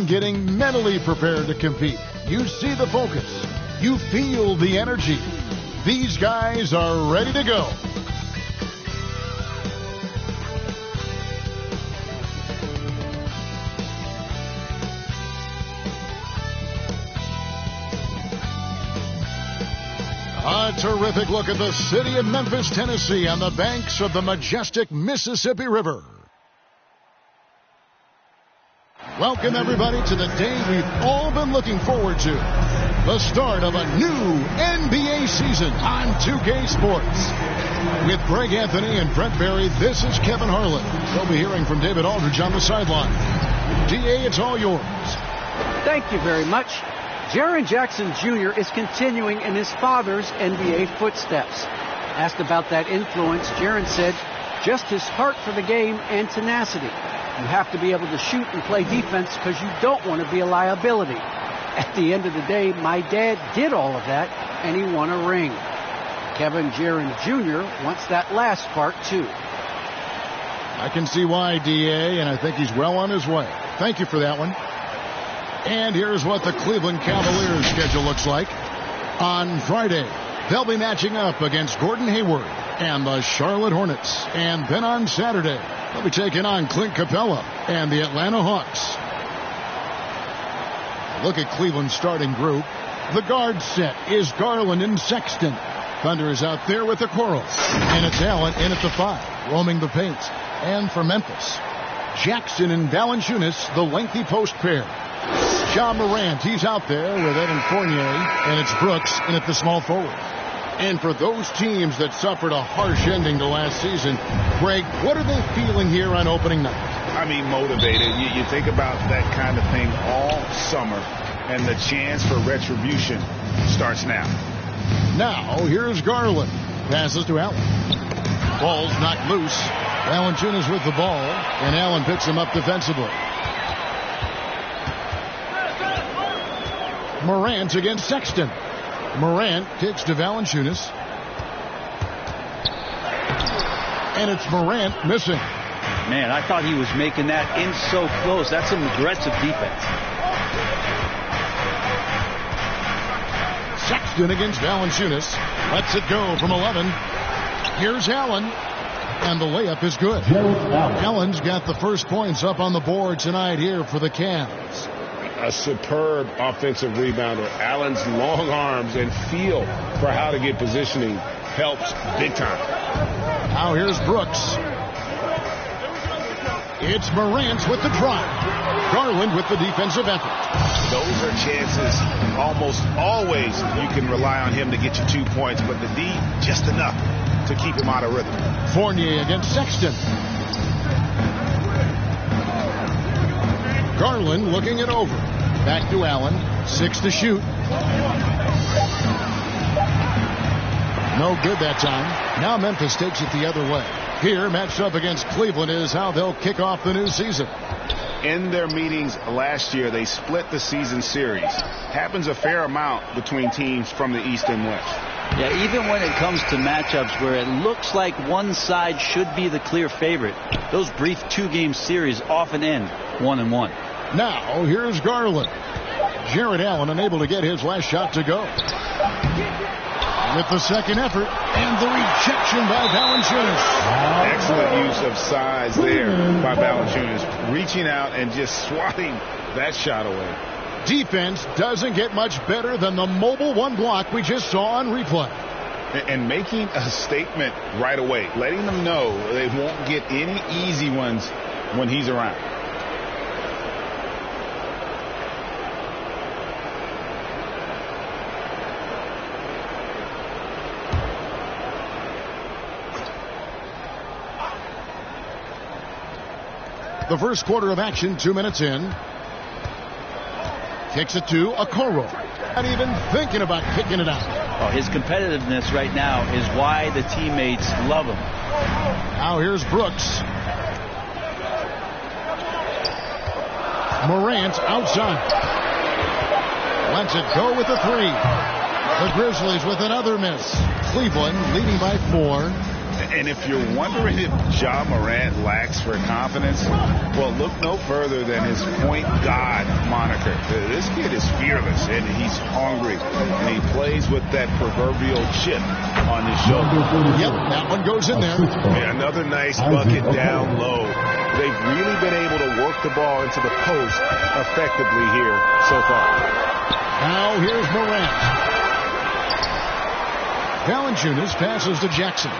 team getting mentally prepared to compete. You see the focus. You feel the energy. These guys are ready to go. A terrific look at the city of Memphis, Tennessee, on the banks of the majestic Mississippi River. Welcome, everybody, to the day we've all been looking forward to. The start of a new NBA season on 2K Sports. With Greg Anthony and Brent Berry, this is Kevin Harlan. We'll be hearing from David Aldridge on the sideline. DA, it's all yours. Thank you very much. Jaren Jackson Jr. is continuing in his father's NBA footsteps. Asked about that influence, Jaren said, just his heart for the game and tenacity. You have to be able to shoot and play defense because you don't want to be a liability. At the end of the day, my dad did all of that, and he won a ring. Kevin Jaren Jr. wants that last part, too. I can see why, DA, and I think he's well on his way. Thank you for that one. And here's what the Cleveland Cavaliers schedule looks like. On Friday, they'll be matching up against Gordon Hayward and the Charlotte Hornets. And then on Saturday, they'll be taking on Clint Capella and the Atlanta Hawks. Look at Cleveland's starting group. The guard set is Garland and Sexton. Thunder is out there with the Corals. And it's Allen in at the 5, roaming the paint. And for Memphis, Jackson and Valanciunas, the lengthy post pair. John Morant, he's out there with Evan Fournier, and it's Brooks in at the small forward. And for those teams that suffered a harsh ending to last season, Greg, what are they feeling here on opening night? I mean, motivated. You think about that kind of thing all summer, and the chance for retribution starts now. Now, here's Garland. Passes to Allen. Ball's knocked loose. Valanciunas with the ball, and Allen picks him up defensively. Morant against Sexton. Morant kicks to Valanciunas. And it's Morant missing. Man, I thought he was making that in so close. That's some aggressive defense. Sexton against Valanciunas. Lets it go from 11. Here's Allen. And the layup is good. Allen's got the first points up on the board tonight here for the Cavs. A superb offensive rebounder. Allen's long arms and feel for how to get positioning helps big time. Now here's Brooks. It's Morant with the drive. Garland with the defensive effort. Those are chances almost always you can rely on him to get you 2 points, but the D, just enough to keep him out of rhythm. Fournier against Sexton. Garland looking it over. Back to Allen. 6 to shoot. No good that time. Now Memphis takes it the other way. Here, matched up against Cleveland, is how they'll kick off the new season. In their meetings last year, they split the season series. Happens a fair amount between teams from the East and West. Yeah, even when it comes to matchups where it looks like one side should be the clear favorite, those brief 2-game series often end 1-1. Now, here's Garland. Jared Allen unable to get his last shot to go. With the second effort, and the rejection by Valanciunas. Excellent use of size there by Valanciunas, reaching out and just swatting that shot away. Defense doesn't get much better than the mobile one block we just saw on replay. And making a statement right away, letting them know they won't get any easy ones when he's around. The first quarter of action, 2 minutes in. Kicks it to Okoro. Not even thinking about kicking it out. Oh, his competitiveness right now is why the teammates love him. Now here's Brooks. Morant outside. Lets it go with the 3. The Grizzlies with another miss. Cleveland leading by 4. And if you're wondering if Ja Morant lacks for confidence, well, look no further than his point God moniker. This kid is fearless, and he's hungry, and he plays with that proverbial chip on his shoulder. Yep, that one goes in there. Yeah, another nice bucket down low. They've really been able to work the ball into the post effectively here so far. Now here's Morant. Valanciunas passes to Jackson.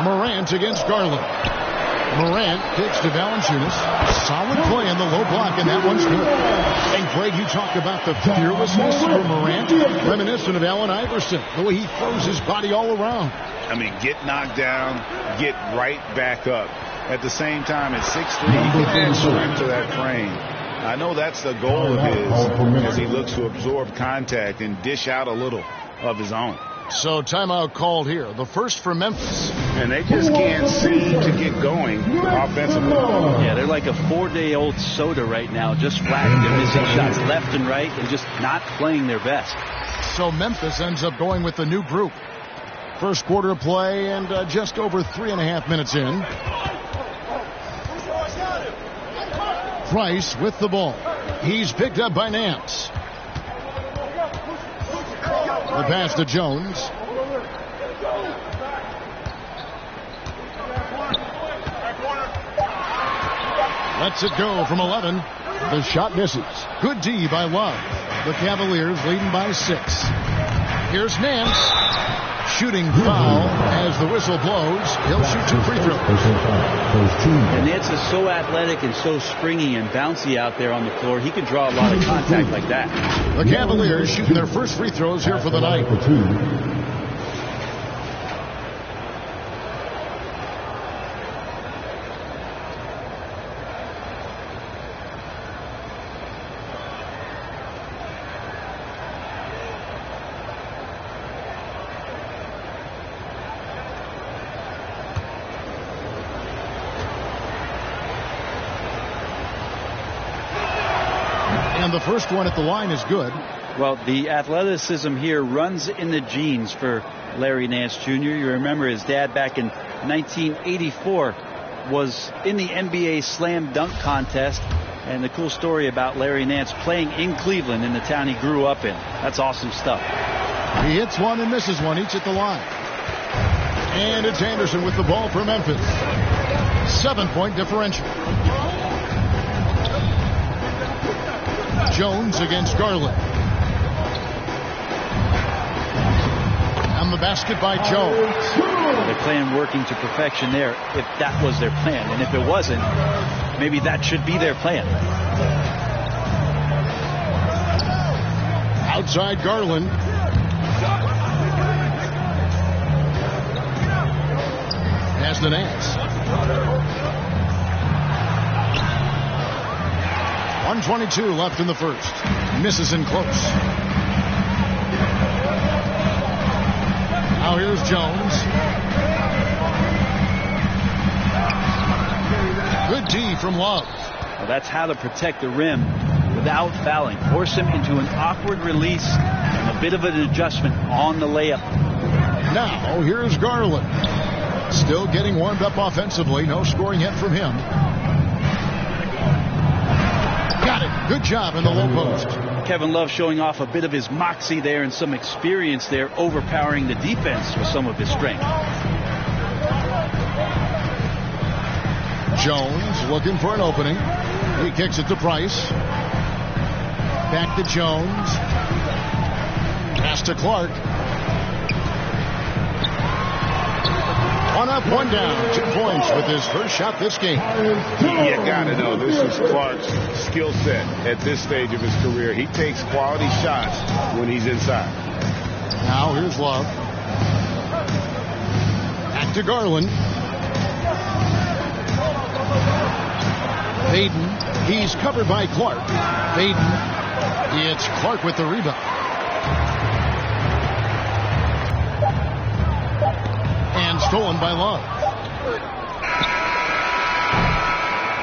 Morant against Garland. Morant kicks to Valanciunas. Solid play in the low block, and that one's good. And Greg, you talk about the fearlessness of Morant, reminiscent of Allen Iverson, the way he throws his body all around. I mean, get knocked down, get right back up. At the same time, at 6'3", he can add strength to that frame. I know that's the goal of his as he looks to absorb contact and dish out a little of his own. So timeout called here. The first for Memphis. And they just can't seem to get going offensively. Yeah, they're like a 4-day-old soda right now, just flat. They're missing shots left and right and just not playing their best. So Memphis ends up going with the new group. First quarter of play and just over 3.5 minutes in. Price with the ball. He's picked up by Nance. The pass to Jones. Lets it go from 11. The shot misses. Good D by Love. The Cavaliers leading by 6. Here's Nance. Shooting foul as the whistle blows. He'll shoot 2 free throws. And Nance is so athletic and so springy and bouncy out there on the floor. He can draw a lot of contact like that. The Cavaliers shooting their first free throws here for the night. And the first one at the line is good. Well, the athleticism here runs in the genes for Larry Nance Jr. You remember his dad back in 1984 was in the NBA slam dunk contest. And the cool story about Larry Nance playing in Cleveland, in the town he grew up in. That's awesome stuff. He hits one and misses one, each at the line. And it's Anderson with the ball for Memphis. 7-point differential. Jones against Garland. And the basket by Jones. The plan working to perfection there, if that was their plan. And if it wasn't, maybe that should be their plan. Outside Garland. Pass to Nance. 1:22 left in the first. Misses in close. Now here's Jones. Good D from Love. Well, that's how to protect the rim without fouling. Force him into an awkward release and a bit of an adjustment on the layup. Now here's Garland. Still getting warmed up offensively. No scoring yet from him. Got it. Good job in the low post. Kevin Love showing off a bit of his moxie there and some experience there, overpowering the defense with some of his strength. Jones looking for an opening. He kicks it to Price. Back to Jones. Pass to Clark. One up, one down. 2 points with his first shot this game. You gotta know this is Clark's skill set at this stage of his career. He takes quality shots when he's inside. Now here's Love. Back to Garland. Baden. He's covered by Clark. Baden. It's Clark with the rebound. And stolen by Love.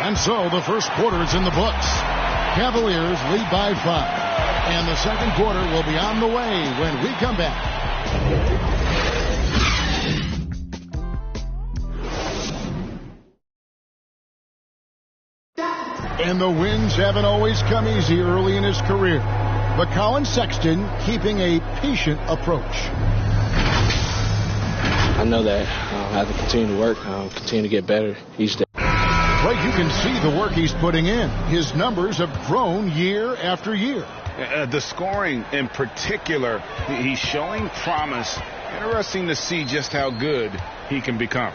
And so the first quarter is in the books. Cavaliers lead by 5. And the second quarter will be on the way when we come back. And the wins haven't always come easy early in his career. But Colin Sexton keeping a patient approach. I know that I have to continue to work, continue to get better each day. But you can see the work he's putting in. His numbers have grown year after year. The scoring in particular, he's showing promise. Interesting to see just how good he can become.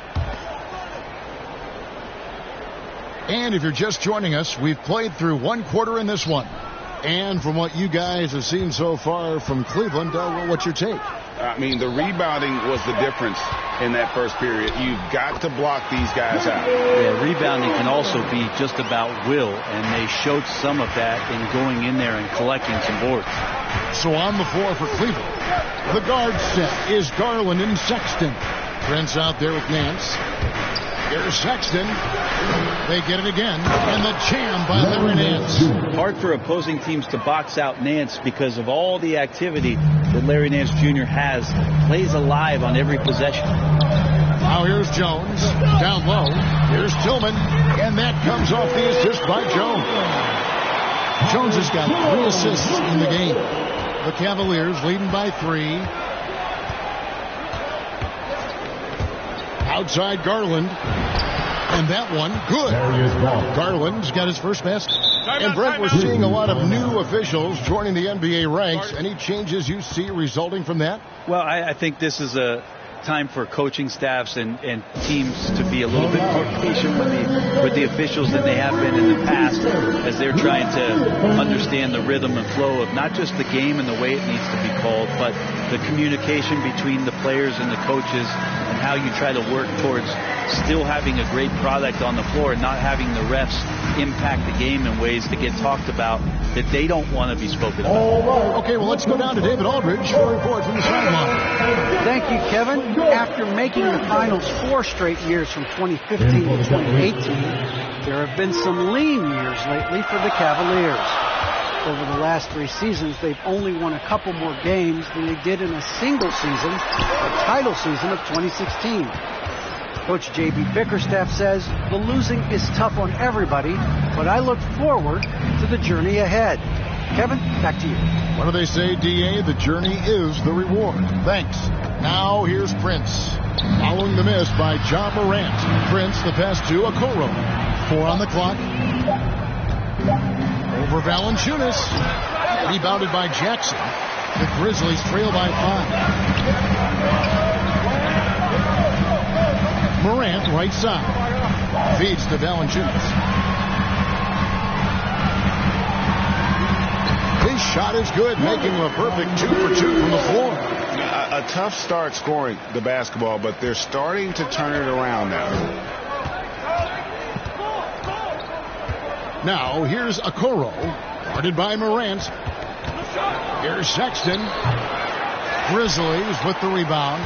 And if you're just joining us, we've played through one quarter in this one. And from what you guys have seen so far from Cleveland, what's your take? I mean, the rebounding was the difference in that first period. You've got to block these guys out. Yeah, rebounding can also be just about will, and they showed some of that in going in there and collecting some boards. So on the floor for Cleveland, the guard set is Garland and Sexton. Trent's out there with Nance. Here's Sexton. They get it again, and the jam by Larry Nance. Hard for opposing teams to box out Nance because of all the activity that Larry Nance Jr. has. Plays alive on every possession. Now here's Jones. Down low. Here's Tillman, and that comes off the assist by Jones. Jones has got 3 assists in the game. The Cavaliers leading by 3. Outside Garland. And that one, good. Garland's got his first basket. And Brent, we're seeing a lot of new officials joining the NBA ranks. Any changes you see resulting from that? Well, I think this is a time for coaching staffs and teams to be a little bit more patient with the officials than they have been in the past, as they're trying to understand the rhythm and flow of not just the game and the way it needs to be called, but the communication between the players and the coaches, and how you try to work towards still having a great product on the floor and not having the refs impact the game in ways that get talked about that they don't want to be spoken about. Okay, well, let's go down to David Aldridge for a report from the sideline. Thank you, Kevin. After making the finals 4 straight years from 2015 to 2018, there have been some lean years lately for the Cavaliers. Over the last 3 seasons, they've only won a couple more games than they did in a single season, the title season of 2016. Coach J.B. Bickerstaff says the losing is tough on everybody, but I look forward to the journey ahead. Kevin, back to you. What do they say, D.A.? The journey is the reward. Thanks. Now here's Prince. Following the miss by John Morant. Prince, the pass to Okoro. 4 on the clock. Over Valanciunas. Rebounded by Jackson. The Grizzlies trail by 5. Morant, right side. Feeds to Valanciunas. His shot is good, making him a perfect 2 for 2 from the floor. A tough start scoring the basketball, but they're starting to turn it around now. Now, here's Okoro, guarded by Morant. Here's Sexton. Grizzlies with the rebound.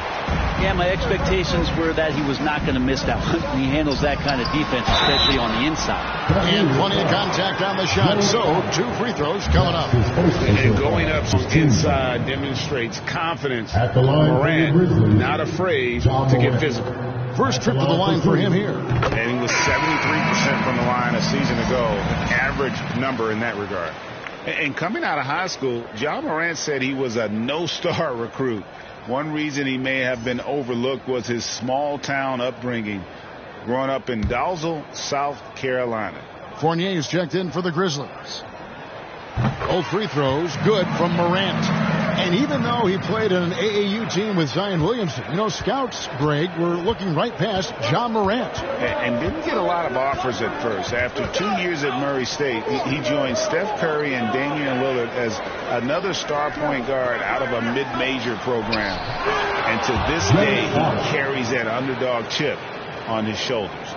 Yeah, my expectations were that he was not going to miss that one. He handles that kind of defense, especially on the inside. And plenty of contact on the shot, so 2 free throws coming up. And going up inside demonstrates confidence. Morant, not afraid to get physical. First trip to the line for him here. And he was 73% from the line a season ago. An average number in that regard. And coming out of high school, John Morant said he was a no-star recruit. One reason he may have been overlooked was his small-town upbringing, growing up in Dalzell, South Carolina. Fournier is checked in for the Grizzlies. Both free throws good from Morant. And even though he played in an AAU team with Zion Williamson, scouts, Greg, were looking right past John Morant. And didn't get a lot of offers at first. After 2 years at Murray State, he joined Steph Curry and Damian Lillard as another star point guard out of a mid-major program. And to this day, he carries that underdog chip on his shoulders.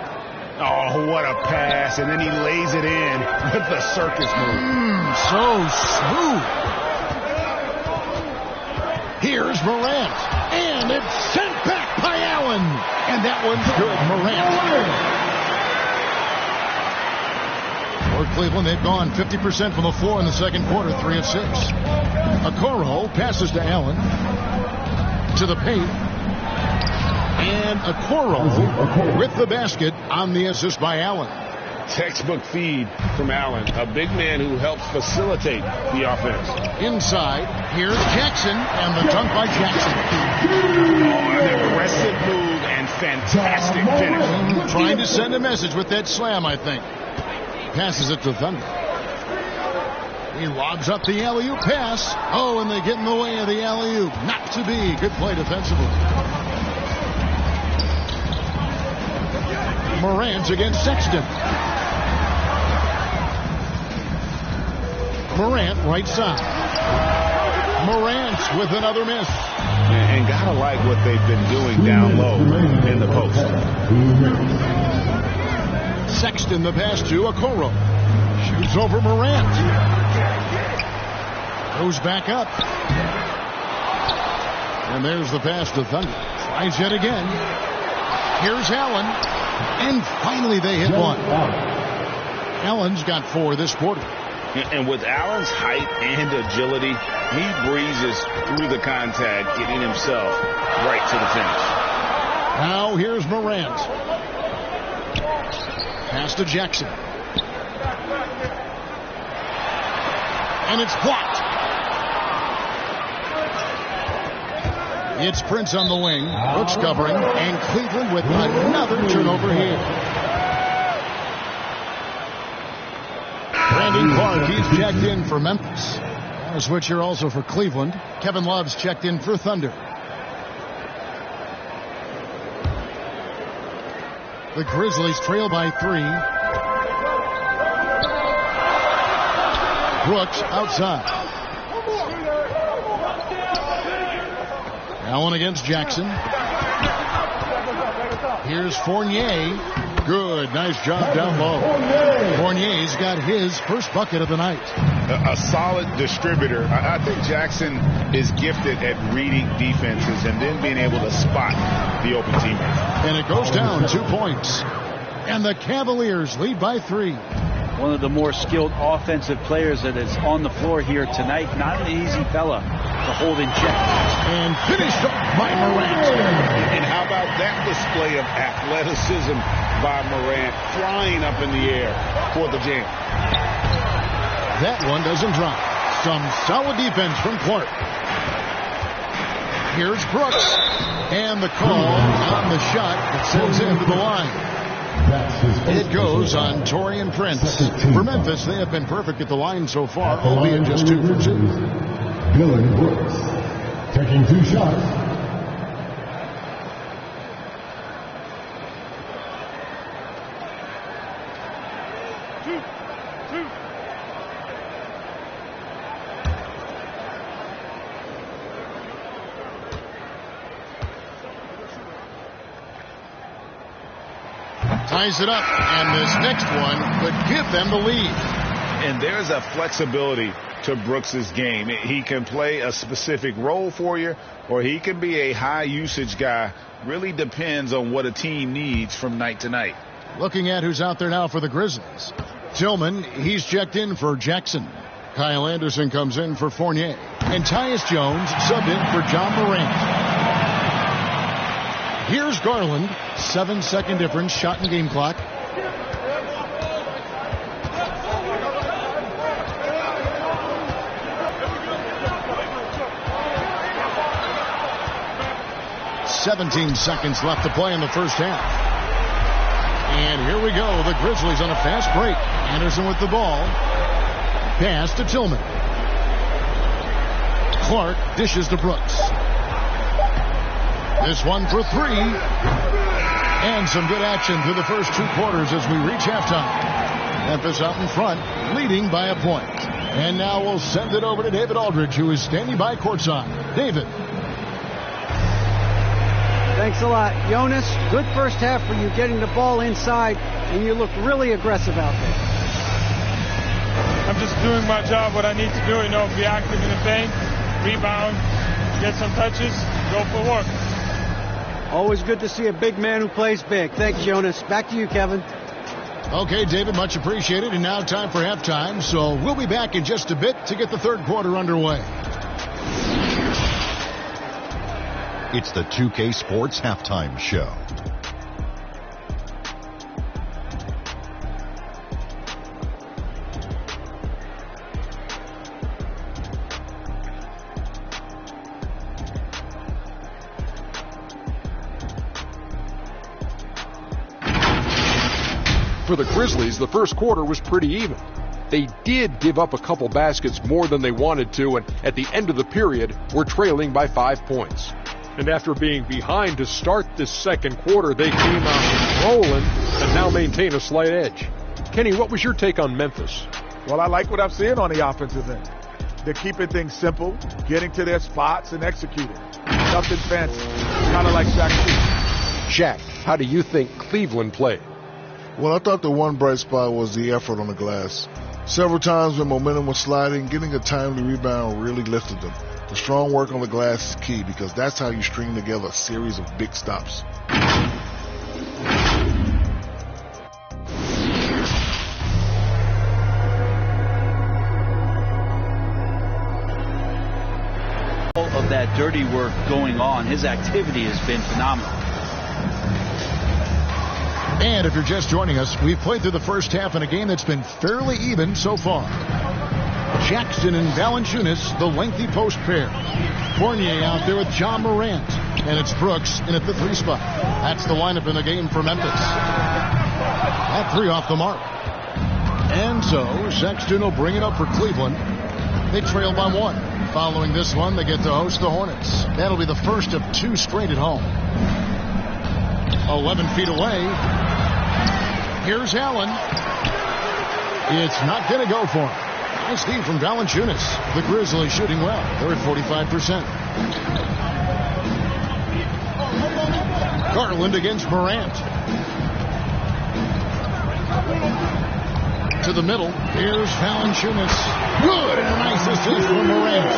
Oh, what a pass. And then he lays it in with the circus move. So smooth. Here's Morant. And it's sent back by Allen. And that one's good. Morant. For Cleveland, they've gone 50% from the floor in the second quarter, 3 of 6. Okoro passes to Allen. into the paint. And a Coral with the basket on the assist by Allen. Textbook feed from Allen, a big man who helps facilitate the offense. Inside, here's Jackson, and the dunk by Jackson. Oh, an aggressive move and fantastic finish. Trying to send a message with that slam, I think. Passes it to Thunder. He lobs up the alley-oop pass. Oh, and they get in the way of the alley-oop. Not to be. Good play defensively. Morant against Sexton. Morant right side. Morant with another miss. And gotta like what they've been doing down low in the post. Sexton the pass to Okoro. Shoots over Morant. Goes back up. And there's the pass to Thunder. Tries yet again. Here's Allen. And finally they hit one. Allen's got 4 this quarter. And with Allen's height and agility, he breezes through the contact, getting himself right to the finish. Now here's Morant. Pass to Jackson. And it's blocked. It's Prince on the wing. Brooks covering. And Cleveland with another turnover here. Brandon Clark, he's checked in for Memphis. A switch here also for Cleveland. Kevin Love's checked in for Thunder. The Grizzlies trail by 3. Brooks outside. Allen against Jackson. Here's Fournier. Good. Nice job down low. Fournier's got his first bucket of the night. A solid distributor. I think Jackson is gifted at reading defenses and then being able to spot the open teammate. And it goes down 2 points. And the Cavaliers lead by 3. One of the more skilled offensive players that is on the floor here tonight. Not an easy fella to hold in check. And finished up by Morant. And how about that display of athleticism by Morant, flying up in the air for the jam. That one doesn't drop. Some solid defense from Clark. Here's Brooks. And the call on the shot that sends him to the line. It goes on Taurean Prince. For Memphis, they have been perfect at the line so far, albeit just 2 for 2. Dylan Brooks taking 2 shots. Ties it up, and this next one could give them the lead. And there's a flexibility to Brooks's game. He can play a specific role for you, or he can be a high usage guy. Really depends on what a team needs from night to night. Looking at who's out there now for the Grizzlies. Tillman, he's checked in for Jackson. Kyle Anderson comes in for Fournier. And Tyus Jones subbed in for John Morant. Here's Garland. 7-second difference, shot and game clock. "17 seconds left to play in the first half. And here we go. The Grizzlies on a fast break. Anderson with the ball. Pass to Tillman. Clark dishes to Brooks. This one for 3. And some good action through the first 2 quarters as we reach halftime. Memphis out in front, leading by a point. And now we'll send it over to David Aldridge, who is standing by courtside. David. Thanks a lot, Jonas. Good first half for you getting the ball inside, and you look really aggressive out there. I'm just doing my job, what I need to do, be active in the paint, rebound, get some touches, go for work. Always good to see a big man who plays big. Thanks, Jonas. Back to you, Kevin. Okay, David, much appreciated. And now time for halftime. So we'll be back in just a bit to get the third quarter underway. It's the 2K Sports Halftime Show. For the Grizzlies, the first quarter was pretty even. They did give up a couple baskets more than they wanted to, and at the end of the period, were trailing by 5 points. And after being behind to start this second quarter, they came out rolling and now maintain a slight edge. Kenny, what was your take on Memphis? Well, I like what I'm seeing on the offensive end. They're keeping things simple, getting to their spots and executing. Nothing fancy, kind of like Shaq. How do you think Cleveland played? Well, I thought the one bright spot was the effort on the glass. Several times when momentum was sliding, getting a timely rebound really lifted them. The strong work on the glass is key because that's how you string together a series of big stops. All of that dirty work going on, his activity has been phenomenal. And if you're just joining us, we've played through the first half in a game that's been fairly even so far. Jackson and Valanciunas, the lengthy post pair. Fournier out there with John Morant. And it's Brooks in at the 3 spot. That's the lineup in the game for Memphis. That 3 off the mark. And so Sexton will bring it up for Cleveland. They trail by 1. Following this one, they get to host the Hornets. That'll be the first of 2 straight at home. 11 feet away. Here's Allen. It's not going to go for him. Nice feed from Valanciunas. The Grizzlies shooting well. They're at 45%. Garland against Morant. To the middle. Here's Valanciunas. Good, and a nice assist from Morant.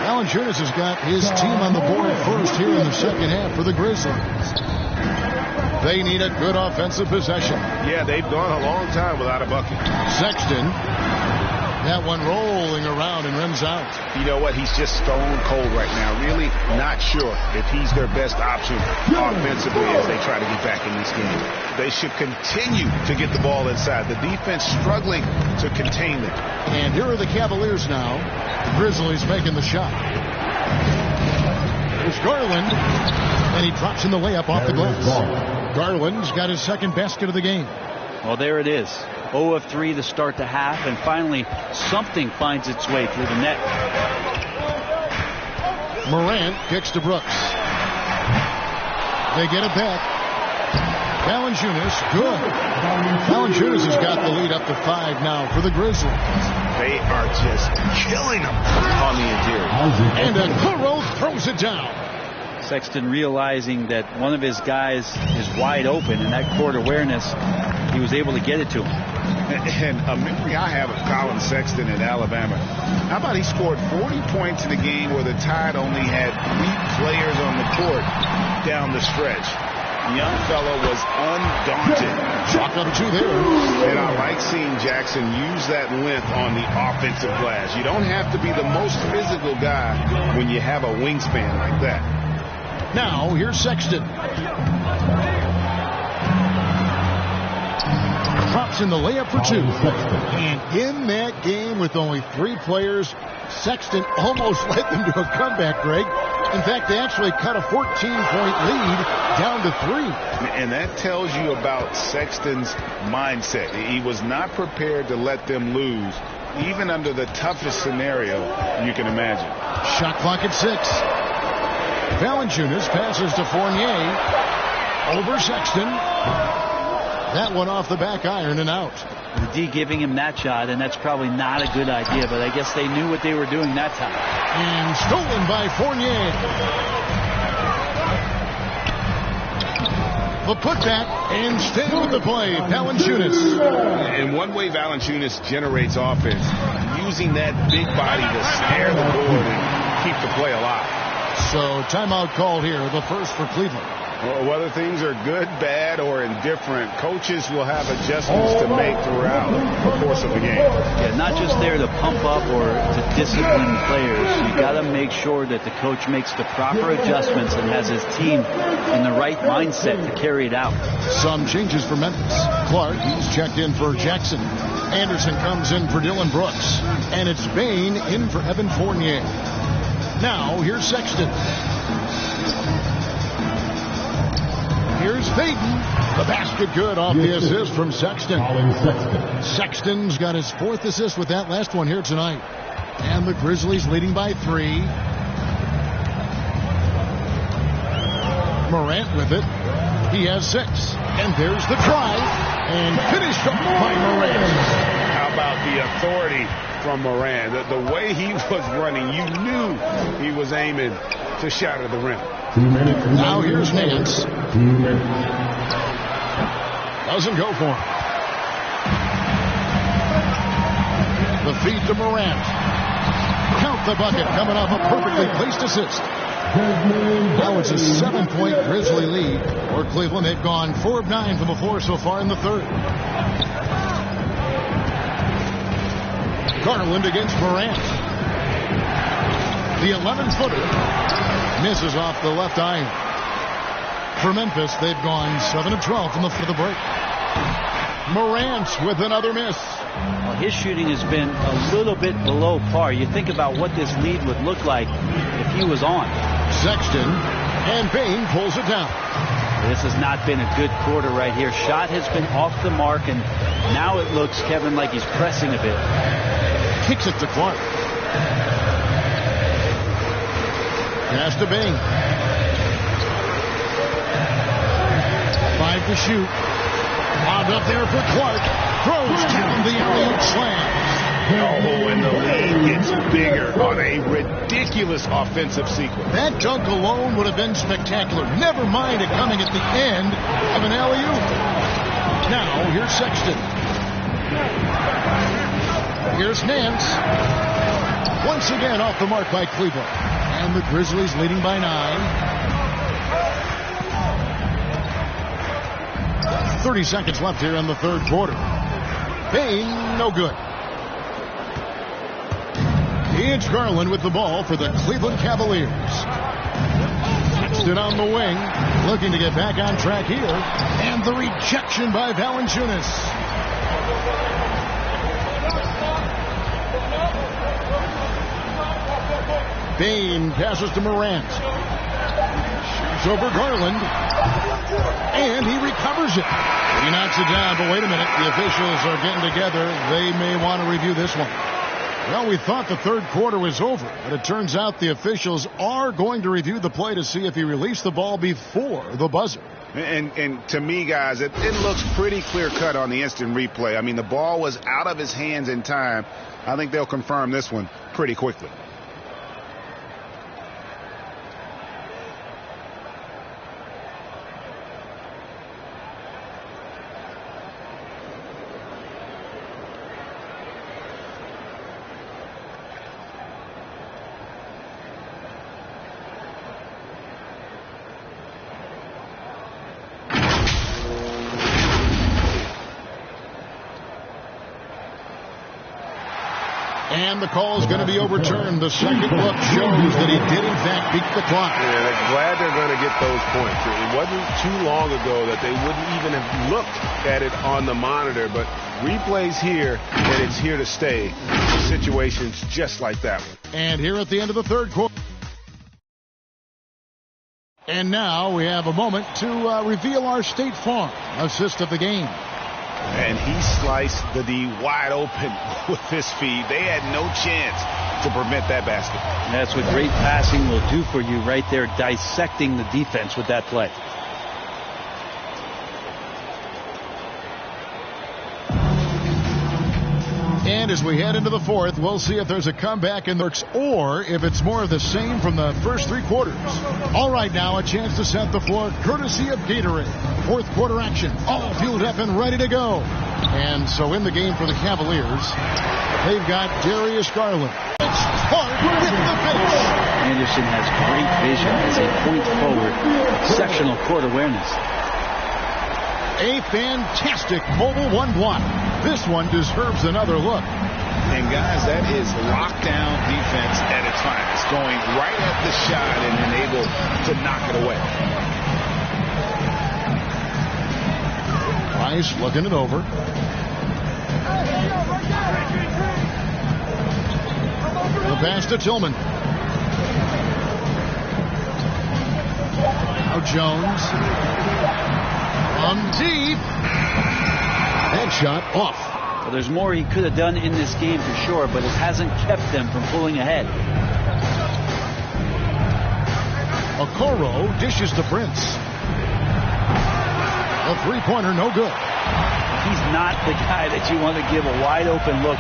Valanciunas has got his team on the board first here in the second half for the Grizzlies. They need a good offensive possession. Yeah, they've gone a long time without a bucket. Sexton. That one rolling around and rims out. You know what? He's just stone cold right now. Really not sure if he's their best option offensively as they try to get back in this game. They should continue to get the ball inside. The defense struggling to contain them. And here are the Cavaliers now. The Grizzlies making the shot. There's Garland. And he drops in the layup off the glass. Garland's got his second basket of the game. Well, there it is. 0 of 3 to start the half, and finally something finds its way through the net. Morant kicks to Brooks. They get it back. Valanciunas, good. Valanciunas has got the lead up to 5 now for the Grizzlies. They are just killing them on the interior. And Okoro throws it down. Sexton realizing that one of his guys is wide open, and that court awareness, he was able to get it to him. And a memory I have of Colin Sexton in Alabama. How about he scored 40 points in a game where the Tide only had 3 players on the court down the stretch. The young fellow was undaunted. Shot number 2 there. And I like seeing Jackson use that length on the offensive glass. You don't have to be the most physical guy when you have a wingspan like that. Now, here's Sexton. Drops in the layup for 2. And in that game with only 3 players, Sexton almost led them to a comeback, Greg. In fact, they actually cut a 14-point lead down to 3. And that tells you about Sexton's mindset. He was not prepared to let them lose, even under the toughest scenario you can imagine. Shot clock at 6. Valanciunas passes to Fournier. Over Sexton. That one off the back iron and out. The D giving him that shot, and that's probably not a good idea, but I guess they knew what they were doing that time. And stolen by Fournier. The putback and stay with the play. Valanciunas. And one way Valanciunas generates offense, using that big body to snare the board and keep the play alive. So timeout called here, the first for Cleveland. Well, whether things are good, bad, or indifferent, coaches will have adjustments to make throughout the course of the game. Yeah, not just there. there to pump up or to discipline players. You got to make sure that the coach makes the proper adjustments and has his team in the right mindset to carry it out. Some changes for Memphis. Clark, he's checked in for Jackson. Anderson comes in for Dylan Brooks. And it's Bain in for Evan Fournier. Now, here's Sexton. Here's Payton. The basket good off the assist from Sexton. Sexton's got his 4th assist with that last one here tonight. And the Grizzlies leading by 3. Morant with it. He has 6. And there's the drive. And finished up by Morant. How about the authority from Morant? The way he was running, you knew he was aiming to shatter the rim. Now here's Nance. Doesn't go for him. The feed to Morant. Count the bucket. Coming off a perfectly placed assist. Now it's a 7-point Grizzly lead for Cleveland. They've gone 4 of 9 from the floor so far in the third. Garland against Morant. The 11-footer misses off the left iron. For Memphis, they've gone 7 of 12 from the break. Morant with another miss. Well, his shooting has been a little bit below par. You think about what this lead would look like if he was on. Sexton, and Bain pulls it down. This has not been a good quarter right here. Shot has been off the mark, and now it looks, Kevin, like he's pressing a bit. Kicks it to Clark. Pass to Bain. 5 to shoot. Lobbed up there for Clark. Throws down the alley-oop slam. Oh, and the lead gets bigger on a ridiculous offensive sequence. That dunk alone would have been spectacular. Never mind it coming at the end of an alley-oop. Now, here's Sexton. Here's Nance. Once again off the mark by Cleveland. And the Grizzlies leading by 9. 30 seconds left here in the third quarter. Bain, no good. It's Garland with the ball for the Cleveland Cavaliers. Sexton on the wing, looking to get back on track here. And the rejection by Valanciunas. Bain passes to Morant. Shoots over Garland. And he recovers it. He knocks it down, but wait a minute. The officials are getting together. They may want to review this one. Well, we thought the third quarter was over, but it turns out the officials are going to review the play to see if he released the ball before the buzzer. And to me, guys, it looks pretty clear-cut on the instant replay. I mean, the ball was out of his hands in time. I think they'll confirm this one pretty quickly. And the call is going to be overturned. The second look shows that he did, in fact, beat the clock. Yeah, they're glad they're going to get those points. It wasn't too long ago that they wouldn't even have looked at it on the monitor, but replays here, and it's here to stay. Situations just like that one. And here at the end of the third quarter. And now we have a moment to reveal our State Farm assist of the game. And he sliced the D wide open with his feed. They had no chance to prevent that basket. And that's what great passing will do for you right there, dissecting the defense with that play. And as we head into the fourth, we'll see if there's a comeback in the works or if it's more of the same from the first three quarters. All right, now a chance to set the floor courtesy of Gatorade. Fourth quarter action, all fueled up and ready to go. And so in the game for the Cavaliers, they've got Darius Garland. It's Clark with the finish. Anderson has great vision as a point forward. Exceptional court awareness. A fantastic mobile one block. This one deserves another look. And guys, is lockdown defense at its finest, going right at the shot and then able to knock it away. Rice looking it over. The pass to Tillman. Now Jones. From deep. Headshot off. Well, there's more he could have done in this game for sure, but it hasn't kept them from pulling ahead. Okoro dishes to Prince. A three-pointer, no good. He's not the guy that you want to give a wide-open look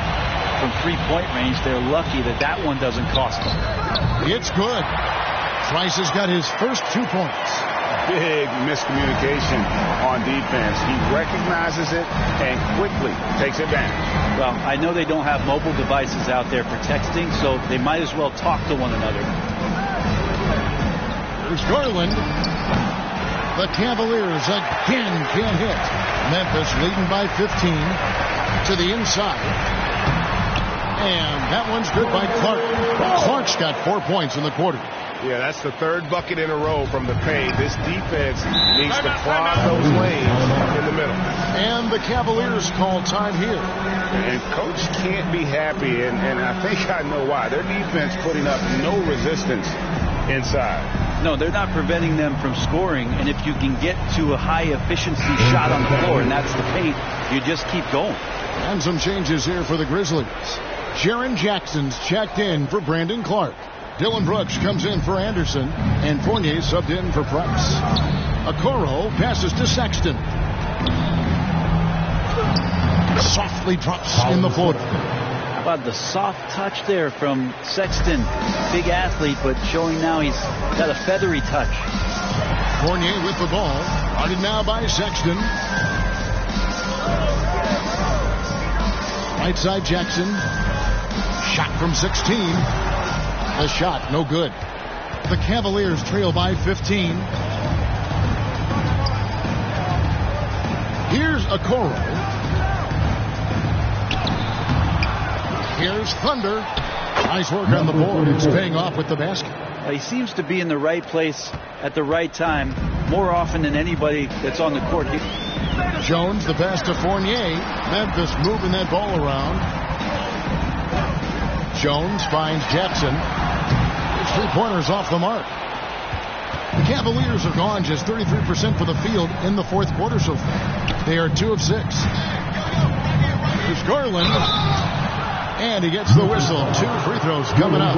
from three-point range. They're lucky that that one doesn't cost them. It's good. Trice has got his first 2 points. Big miscommunication on defense. He recognizes it and quickly takes advantage. Well, I know they don't have mobile devices out there for texting, so they might as well talk to one another. There's Garland. The Cavaliers again can't hit. Memphis leading by 15 to the inside. And that one's good by Clark. Clark's got 4 points in the quarter. Yeah, that's the third bucket in a row from the paint. This defense needs to clog those lanes in the middle. And the Cavaliers call time here. And Coach can't be happy, and I think I know why. Their defense putting up no resistance inside. No, they're not preventing them from scoring, and if you can get to a high-efficiency shot on the floor, and that's the paint, you just keep going. And some changes here for the Grizzlies. Jaren Jackson's checked in for Brandon Clark. Dylan Brooks comes in for Anderson, and Fournier subbed in for Price. Okoro passes to Sexton. Softly drops in the floater. How about the soft touch there from Sexton? Big athlete, but showing now he's got a feathery touch. Fournier with the ball. Guarded now by Sexton. Right side Jackson. Shot from 16. The shot, no good. The Cavaliers trail by 15. Here's Okoro. Here's Thunder. Nice work on the board. It's paying off with the basket. He seems to be in the right place at the right time more often than anybody that's on the court. Jones, the pass to Fournier. Memphis moving that ball around. Jones finds Jackson. His three-pointers off the mark. The Cavaliers have gone just 33% for the field in the fourth quarter so far. They are 2 of 6. Here's Garland. And he gets the whistle. 2 free throws coming up.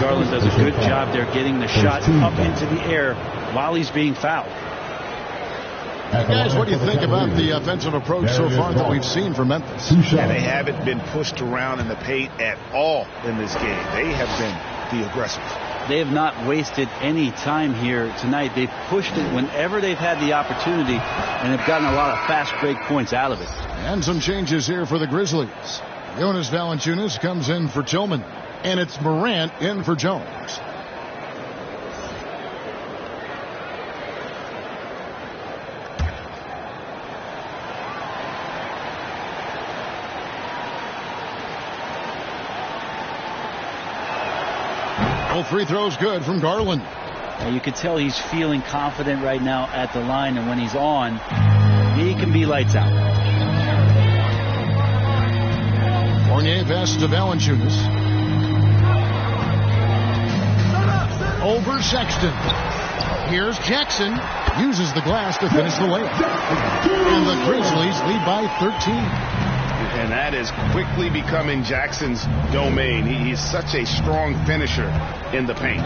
Garland does a good job there getting the shot up into the air while he's being fouled. Guys, what do you think about the offensive approach so far that we've seen from Memphis? Yeah, they haven't been pushed around in the paint at all in this game. They have been the aggressors. They have not wasted any time here tonight. They've pushed it whenever they've had the opportunity and have gotten a lot of fast break points out of it. And some changes here for the Grizzlies. Jonas Valanciunas comes in for Tillman, and it's Morant in for Jones. All free throws good from Garland. You can tell he's feeling confident right now at the line, and when he's on, he can be lights out. Fournier passes to Valanciunas. Over Sexton. Here's Jackson. Uses the glass to finish the layup. And the Grizzlies lead by 13. And that is quickly becoming Jackson's domain. He's such a strong finisher in the paint.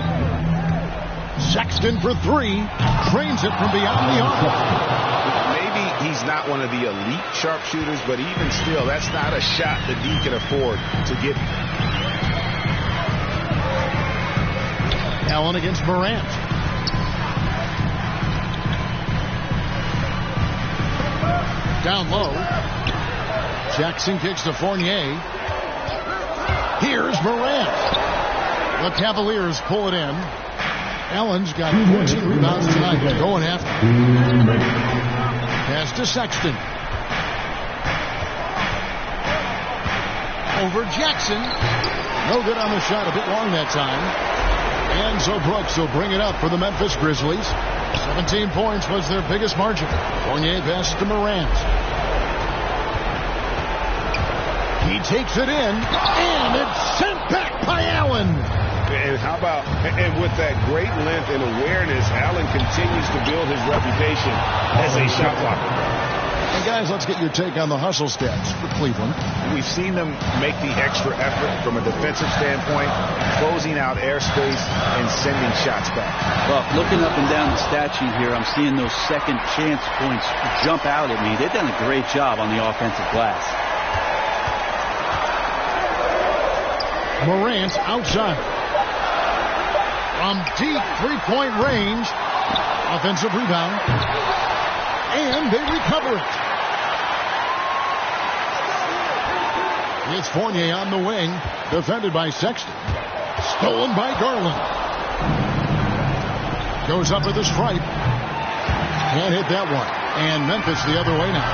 Sexton for 3. Trains it from beyond the arc. Maybe he's not one of the elite sharpshooters, but even still, that's not a shot that he can afford to give. Allen against Morant. Down low. Jackson kicks to Fournier. Here's Morant. The Cavaliers pull it in. Allen's got 14 rebounds tonight. Going after. Pass to Sexton. over Jackson. No good on the shot, a bit long that time. And so Brooks will bring it up for the Memphis Grizzlies. 17 points was their biggest margin. Fournier passes to Morant. He takes it in, and it's sent back by Allen. And how about, and with that great length and awareness, Allen continues to build his reputation as a shot blocker. And guys, let's get your take on the hustle stats for Cleveland. We've seen them make the extra effort from a defensive standpoint, closing out airspace and sending shots back. Well, looking up and down the stat sheet here, I'm seeing those second chance points jump out at me. They've done a great job on the offensive glass. Morant outside. From deep three-point range. Offensive rebound. And they recover it. It's Fournier on the wing. Defended by Sexton. Stolen by Garland. Goes up with the stripe. Can't hit that one. And Memphis the other way now.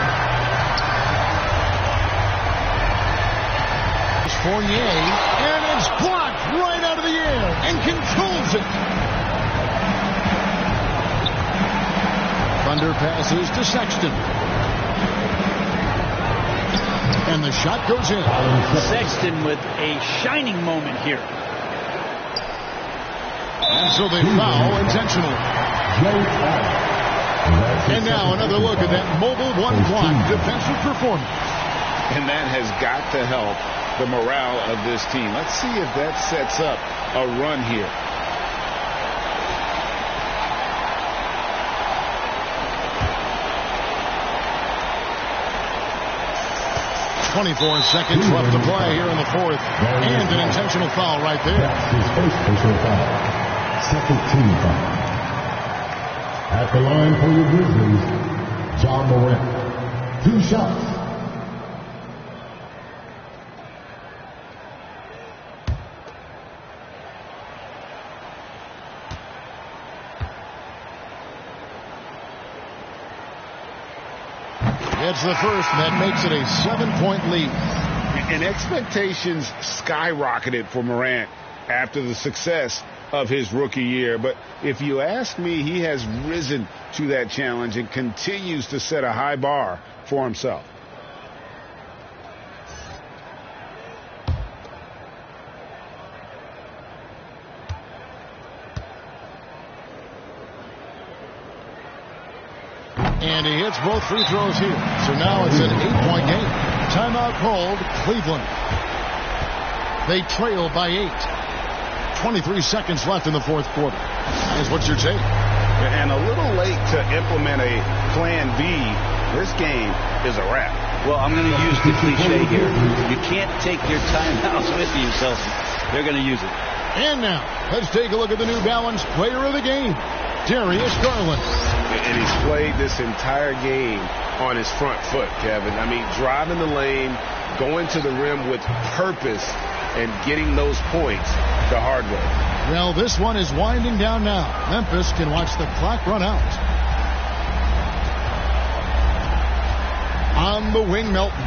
It's Fournier. And it's blocked right out of the air. And controls it. Thunder passes to Sexton. And the shot goes in. Sexton with a shining moment here. And so they foul intentionally. And now another look at that mobile one-block defensive performance. And that has got to help the morale of this team. Let's see if that sets up a run here. 24 seconds left to play here in the fourth. And an intentional foul right there. That's his first personal foul. Second team foul. At the line for the Grizzlies, John Morant. 2 shots. It's the first, and that makes it a 7-point lead. And expectations skyrocketed for Morant after the success of his rookie year. But if you ask me, he has risen to that challenge and continues to set a high bar for himself. And he hits both free throws here. So now it's an 8-point game. Timeout called Cleveland. They trail by 8. 23 seconds left in the fourth quarter. Guys, what's your take? And a little late to implement a plan B. This game is a wrap. Well, I'm going to use the cliche here. You can't take your timeouts with you, so they're going to use it. And now, let's take a look at the New Balance player of the game, Darius Garland. And he's played this entire game on his front foot, Kevin. I mean, driving the lane, going to the rim with purpose, and getting those points the hard way. Well, this one is winding down now. Memphis can watch the clock run out. On the wing, Melton.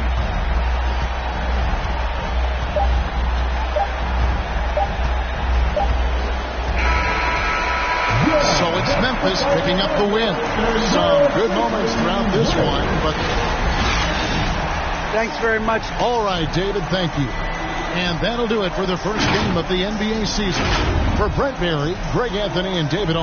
So it's Memphis picking up the win. Some good moments throughout this one, but... Thanks very much. All right, David, thank you. And that'll do it for the first game of the NBA season. For Brent Berry, Greg Anthony, and David...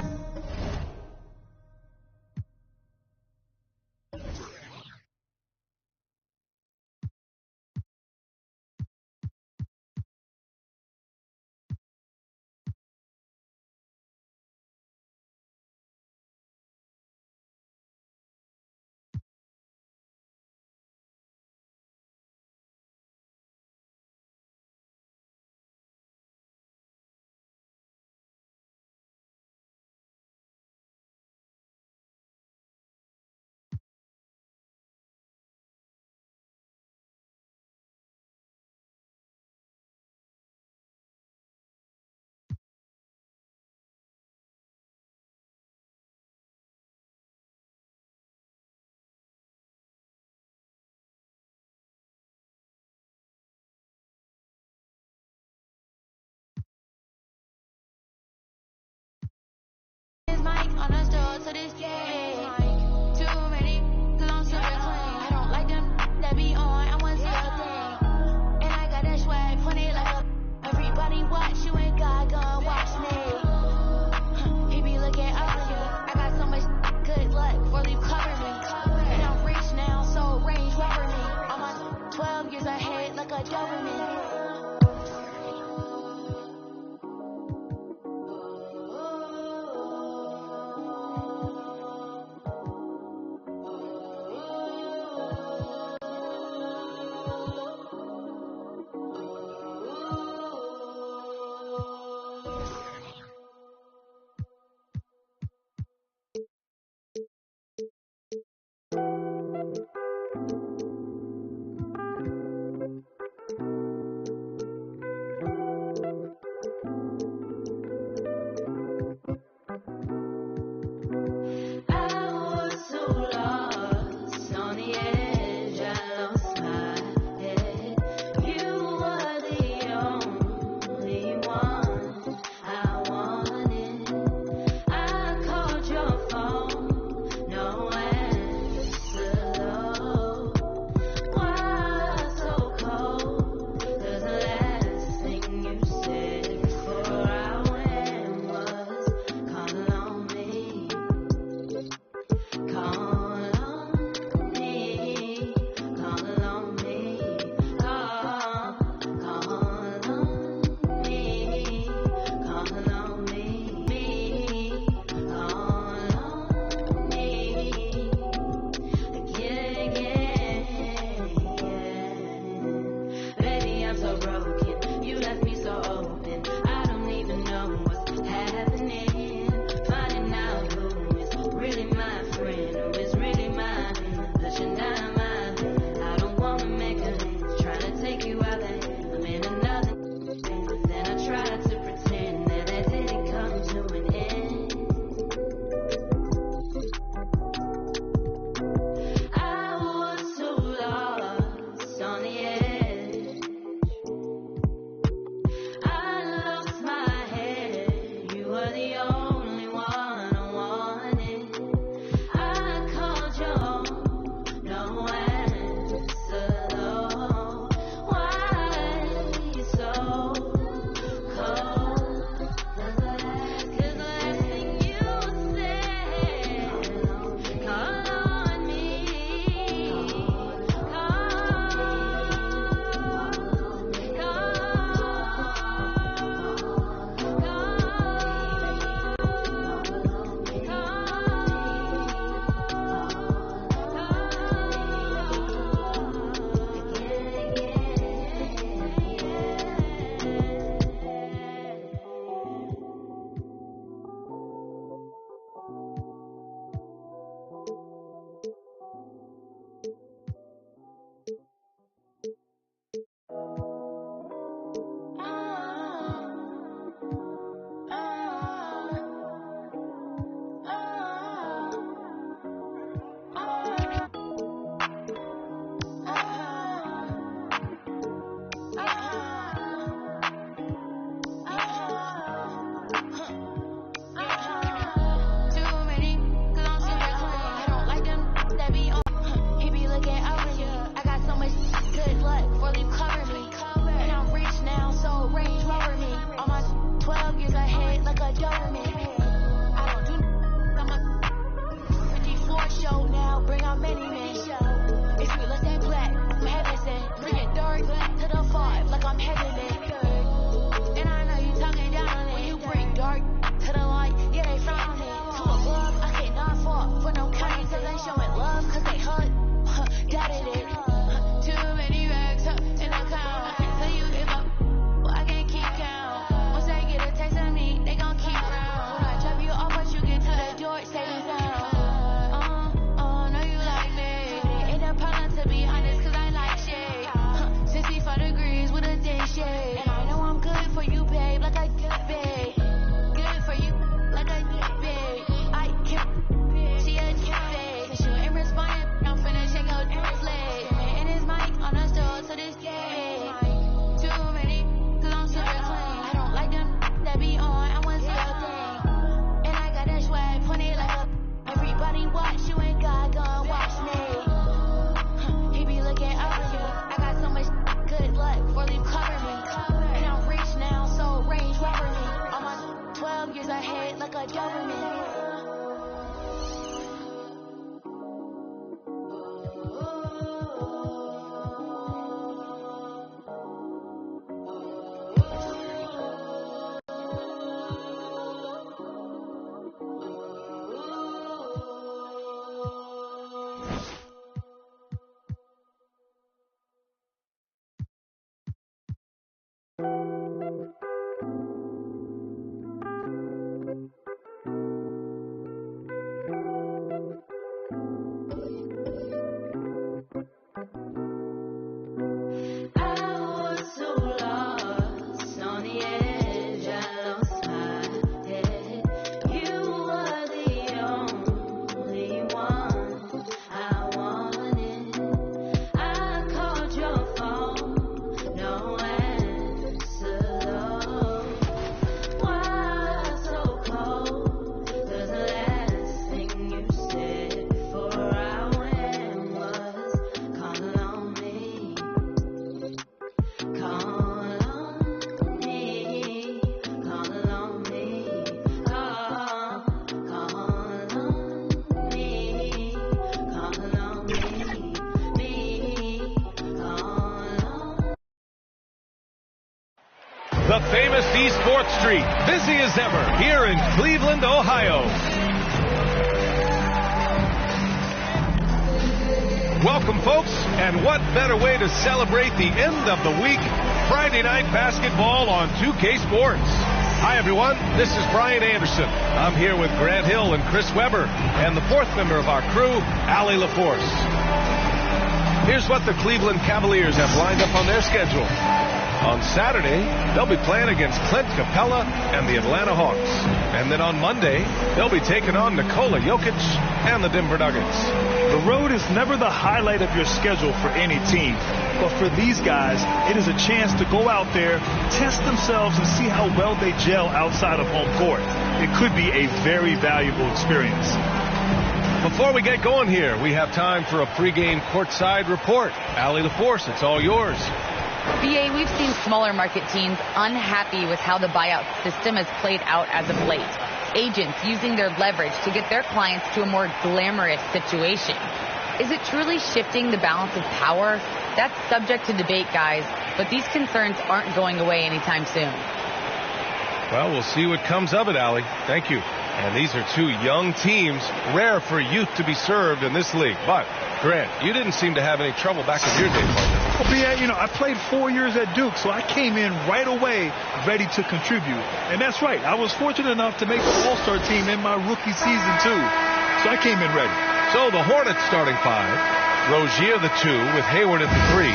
on the store to this day. Too many, cause I'm super clean. I don't like them that be on, I want to see a thing. And I got that swag, funny like a. Everybody watch you and God gon' watch me. He be looking up to you. I got so much good luck before you cover me. And I'm rich now, so range rover me. I'm on 12 years ahead like a Doberman. The famous East 4th Street, busy as ever here in Cleveland, Ohio. Welcome, folks, and what better way to celebrate the end of the week? Friday night basketball on 2K Sports. Hi, everyone. This is Brian Anderson. I'm here with Grant Hill and Chris Weber, and the fourth member of our crew, Allie LaForce. Here's what the Cleveland Cavaliers have lined up on their schedule. On Saturday, they'll be playing against Clint Capella and the Atlanta Hawks. And then on Monday, they'll be taking on Nikola Jokic and the Denver Nuggets. The road is never the highlight of your schedule for any team. But for these guys, it is a chance to go out there, test themselves, and see how well they gel outside of home court. It could be a very valuable experience. Before we get going here, we have time for a pregame courtside report. Allie LaForce, it's all yours. BA, we've seen smaller market teams unhappy with how the buyout system has played out as of late. Agents using their leverage to get their clients to a more glamorous situation. Is it truly shifting the balance of power? That's subject to debate, guys, but these concerns aren't going away anytime soon. Well, we'll see what comes of it, Allie. Thank you. And these are two young teams, rare for youth to be served in this league. But, Grant, you didn't seem to have any trouble back in your day, partner. Well, BA, I played 4 years at Duke, so I came in right away ready to contribute. And that's right. I was fortunate enough to make the All-Star team in my rookie season, too. So I came in ready. So the Hornets starting five. Rozier the 2 with Hayward at the 3.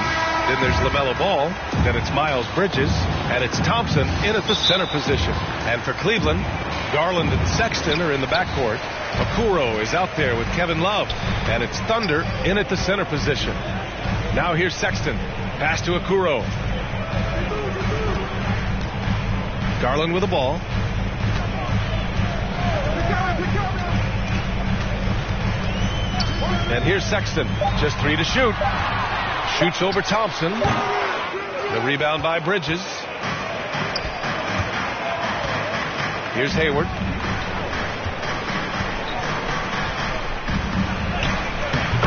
Then there's LaMelo Ball. Then it's Miles Bridges. And it's Thompson in at the center position. And for Cleveland, Garland and Sexton are in the backcourt. Okoro is out there with Kevin Love. And it's Thunder in at the center position. Now here's Sexton. Pass to Okoro. Garland with the ball. And here's Sexton. Just 3 to shoot. Shoots over Thompson. The rebound by Bridges. Here's Hayward.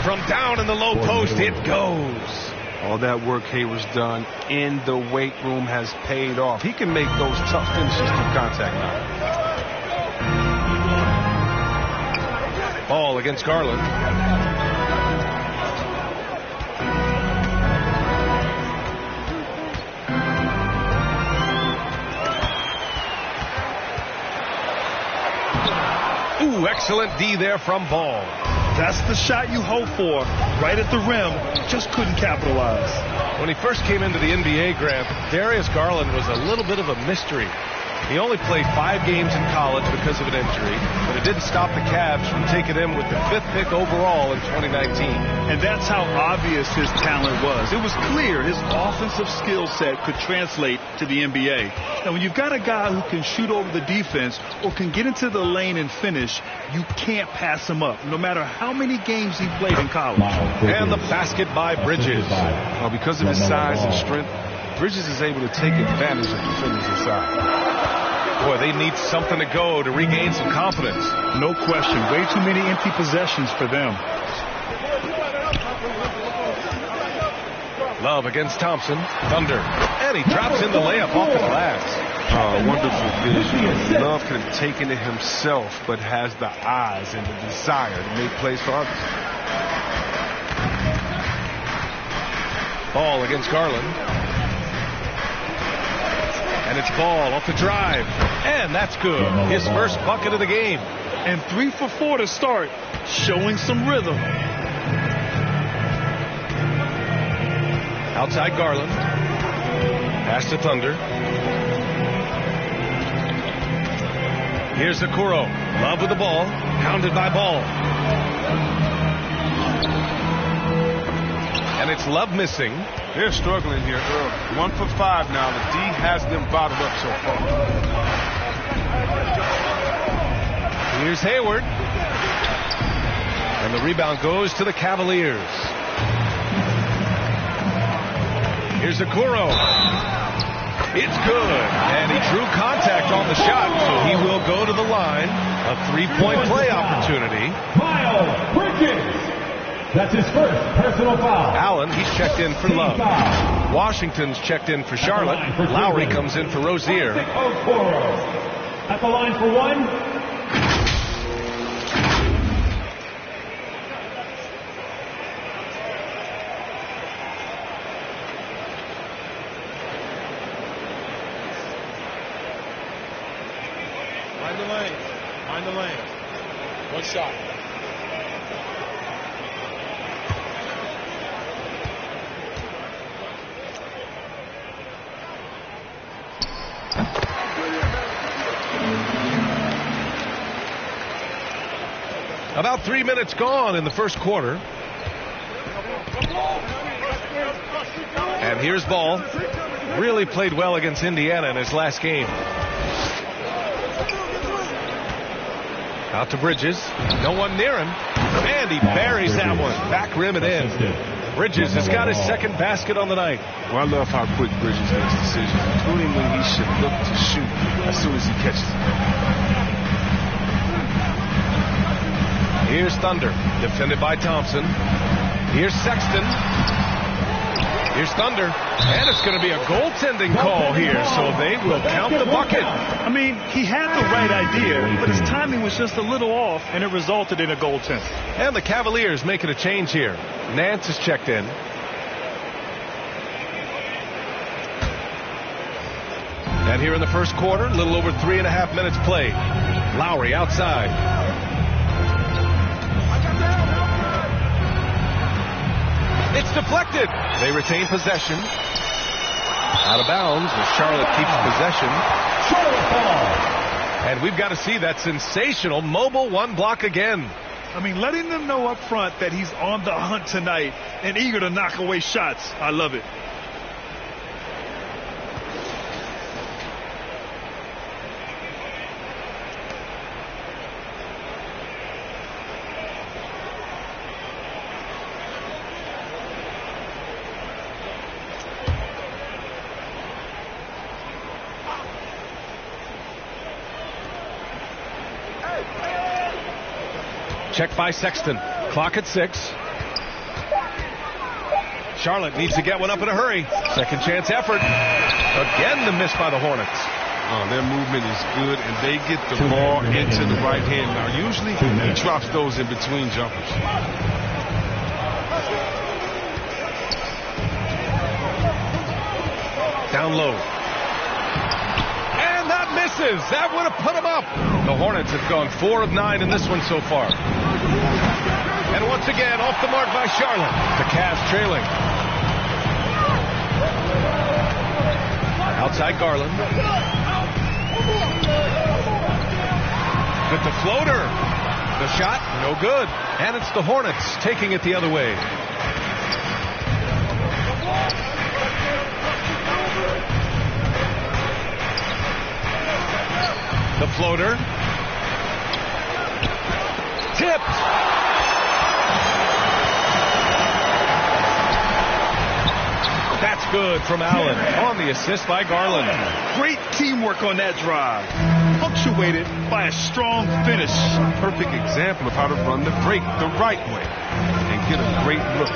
From down in the low post, it goes. All that work Hayward's done in the weight room has paid off. He can make those tough finishes through contact now. Ball against Garland. Ooh, excellent D there from Ball. That's the shot you hope for, right at the rim. Just couldn't capitalize. When he first came into the NBA, Grant, Darius Garland was a little bit of a mystery. He only played 5 games in college because of an injury, but it didn't stop the Cavs from taking him with the 5th pick overall in 2019. And that's how obvious his talent was. It was clear his offensive skill set could translate to the NBA. Now, when you've got a guy who can shoot over the defense or can get into the lane and finish, you can't pass him up, no matter how many games he played in college. And the basket by Bridges. Well, because of his size and strength, Bridges is able to take advantage of defenders inside. Boy, they need something to go to regain some confidence. No question. Way too many empty possessions for them. Love against Thompson. Thunder. And he drops in the layup off the glass. Wonderful vision. Love can have taken it himself, but has the eyes and the desire to make plays for others. Ball against Garland. And it's Ball off the drive. And that's good. His first bucket of the game. And 3 for 4 to start, showing some rhythm. Outside Garland. Pass to Thunder. Here's Okoro. Love with the ball. Hounded by Ball. And it's Love missing. They're struggling here early. 1 for 5 now. The D has them bottled up so far. Here's Hayward. And the rebound goes to the Cavaliers. Here's Okoro. It's good. And he drew contact on the shot, so he will go to the line. A 3-point play opportunity. Miles Bridges. That's his first personal foul. Allen, he's checked in for Love. Washington's checked in for Charlotte. Lowry comes in for Rozier. At the line for one. Mind the lane. Mind the lane. One shot. About 3 minutes gone in the first quarter. And here's Ball. Really played well against Indiana in his last game. Out to Bridges. No one near him. And he buries that one. Back rim and in. Bridges has got his second basket on the night. Well, I love how quick Bridges makes decisions, including when he should look to shoot as soon as he catches it. Here's Thunder, defended by Thompson. Here's Sexton. Here's Thunder. And it's going to be a goaltending call here, so they will count the bucket. I mean, he had the right idea, but his timing was just a little off, and it resulted in a goaltend. And the Cavaliers making a change here. Nance is checked in. And here in the first quarter, a little over 3.5 minutes played. Lowry outside. It's deflected. They retain possession. Out of bounds as Charlotte keeps possession. And we've got to see that sensational mobile one block again. I mean, letting them know up front that he's on the hunt tonight and eager to knock away shots. I love it. Check by Sexton. Clock at 6. Charlotte needs to get one up in a hurry. Second chance effort. Again, the miss by the Hornets. Their movement is good, and they get the ball into the right hand. Now, usually he drops those in between jumpers. Down low. And that misses. That would have put him up. The Hornets have gone 4 of 9 in this one so far. And once again, off the mark by Charlotte. The Cavs trailing. Outside Garland. With the floater. The shot, no good. And it's the Hornets taking it the other way. The floater. Tipped. That's good from Allen on the assist by Garland. Great teamwork on that drive. Punctuated by a strong finish. Perfect example of how to run the break the right way and get a great look.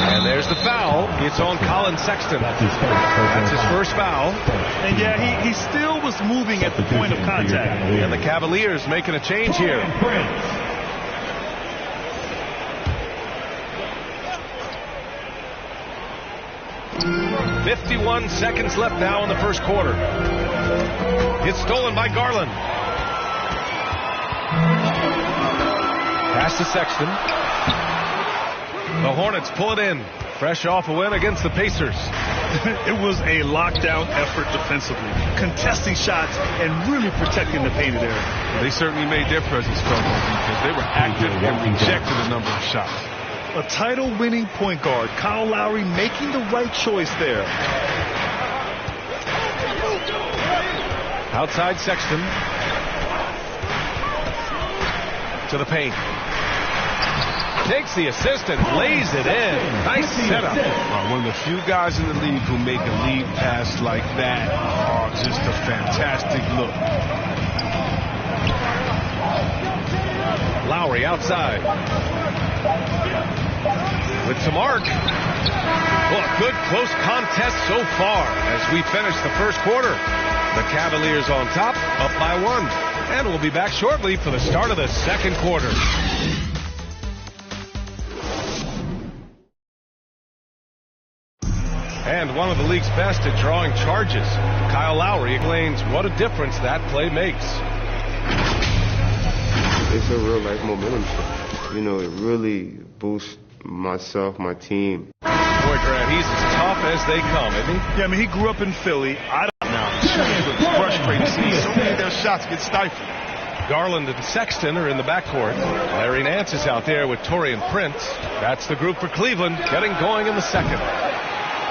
And there's the foul. It's on Colin Sexton. That's his first foul. And yeah, he still was moving at the point of contact. And the Cavaliers making a change here. 51 seconds left now in the first quarter. It's stolen by Garland. Pass to Sexton. The Hornets pull it in. Fresh off a win against the Pacers. It was a lockdown effort defensively, contesting shots and really protecting the painted area. They certainly made their presence felt on defense. They were active and rejected a number of shots. A title-winning point guard, Kyle Lowry, making the right choice there. Outside Sexton. To the paint. Takes the assist and lays it in. Nice setup. One of the few guys in the league who make a lead pass like that. Oh, just a fantastic look. Lowry outside. With some arc. Well, a good close contest so far as we finish the first quarter. The Cavaliers on top, up by 1. And we'll be back shortly for the start of the second quarter. And one of the league's best at drawing charges. Kyle Lowry explains what a difference that play makes. It's a real life momentum shift. You know, it really boosts myself, my team. Boy, Grant, he's as tough as they come, isn't he? Yeah, I mean, he grew up in Philly. I don't know. It's frustrating seeing so many of their shots get stifled. Garland and Sexton are in the backcourt. Larry Nance is out there with Torian Prince. That's the group for Cleveland, getting going in the second.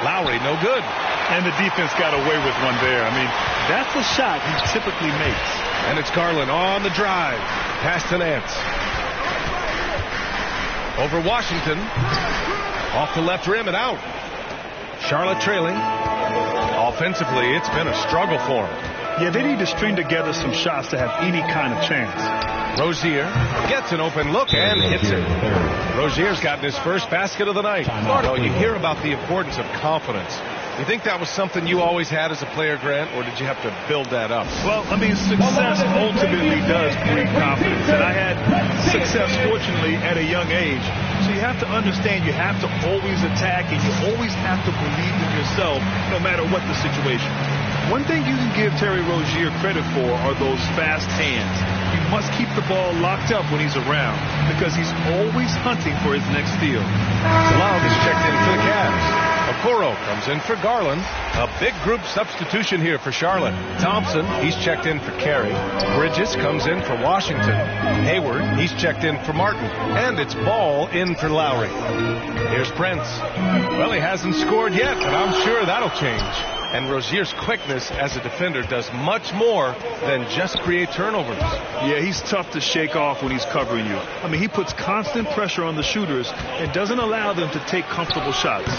Lowry, no good. And the defense got away with one there. I mean, that's a shot he typically makes. And it's Garland on the drive. Pass to Nance. Over Washington. Off the left rim and out. Charlotte trailing. Offensively, it's been a struggle for him. Yeah, they need to string together some shots to have any kind of chance. Rozier gets an open look and hits it. Rozier's gotten his first basket of the night. Well, you hear about the importance of confidence. You think that was something you always had as a player, Grant, or did you have to build that up? Well, I mean, success ultimately does breed confidence, and I had success, fortunately, at a young age. So you have to understand you have to always attack, and you always have to believe in yourself, no matter what the situation. One thing you can give Terry Rozier credit for are those fast hands. You must keep the ball locked up when he's around, because he's always hunting for his next steal. Love is checked in for the Cavs. Okoro comes in for Garland. A big group substitution here for Charlotte. Thompson, he's checked in for Carey. Bridges comes in for Washington. Hayward, he's checked in for Martin. And it's Ball in for Lowry. Here's Prince. Well, he hasn't scored yet, but I'm sure that'll change. And Rozier's quickness as a defender does much more than just create turnovers. Yeah, he's tough to shake off when he's covering you. I mean, he puts constant pressure on the shooters and doesn't allow them to take comfortable shots.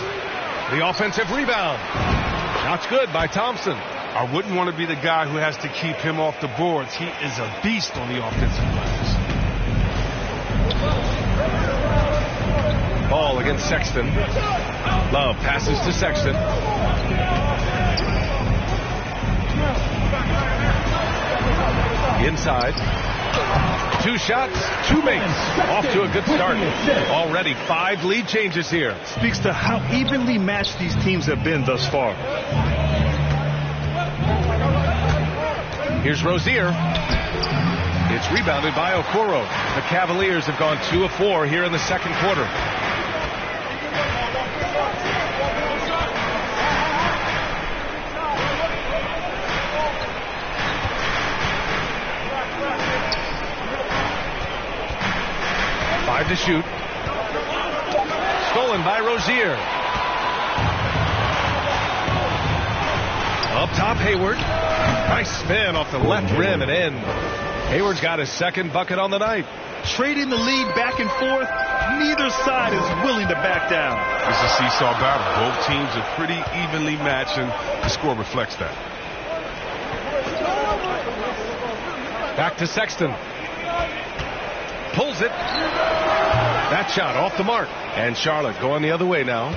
The offensive rebound. Shot's good by Thompson. I wouldn't want to be the guy who has to keep him off the boards. He is a beast on the offensive glass. Ball against Sexton. Love passes to Sexton. Inside. 2 shots, 2 makes. Off to a good start. Already 5 lead changes here. Speaks to how evenly matched these teams have been thus far. Here's Rozier. It's rebounded by Okoro. The Cavaliers have gone 2 of 4 here in the second quarter. To shoot. Stolen by Rozier. Up top, Hayward. Nice spin off the left rim and in. Hayward's got his second bucket on the night. Trading the lead back and forth, neither side is willing to back down. It's a seesaw battle. Both teams are pretty evenly matched, and the score reflects that. Back to Sexton. Pulls it. That shot off the mark. And Charlotte going the other way now.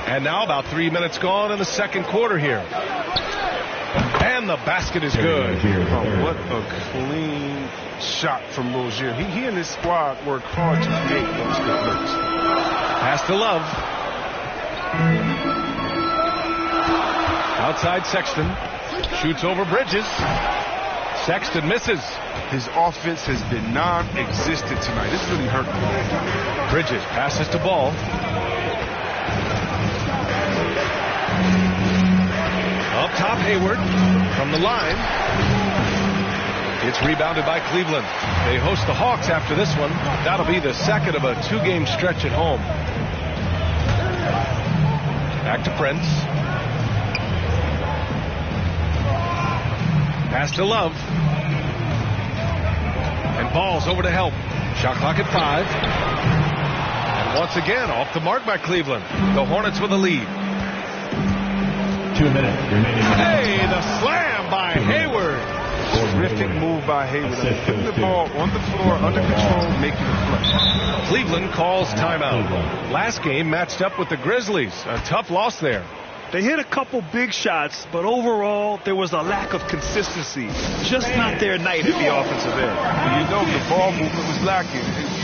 And now about 3 minutes gone in the second quarter here. And the basket is good. Oh, what a clean shot from Rozier. He and his squad work hard to create those good looks. Pass to Love. Outside Sexton. Shoots over Bridges. Sexton misses. His offense has been non-existent tonight. This really hurt him. Bridges passes to Ball. Up top, Hayward from the line. It's rebounded by Cleveland. They host the Hawks after this one. That'll be the second of a 2-game stretch at home. Back to Prince. Pass to Love. And Ball's over to help. Shot clock at 5. And once again, off the mark by Cleveland. The Hornets with a lead. 2 minutes remaining. Hey, the slam by Hayward. terrific move by Hayward. Getting the ball on the floor, under control, making a play. Cleveland calls timeout. Last game matched up with the Grizzlies. A tough loss there. They hit a couple big shots, but overall, there was a lack of consistency. Just not their night at the offensive end. Well, you know, the ball movement was lacking.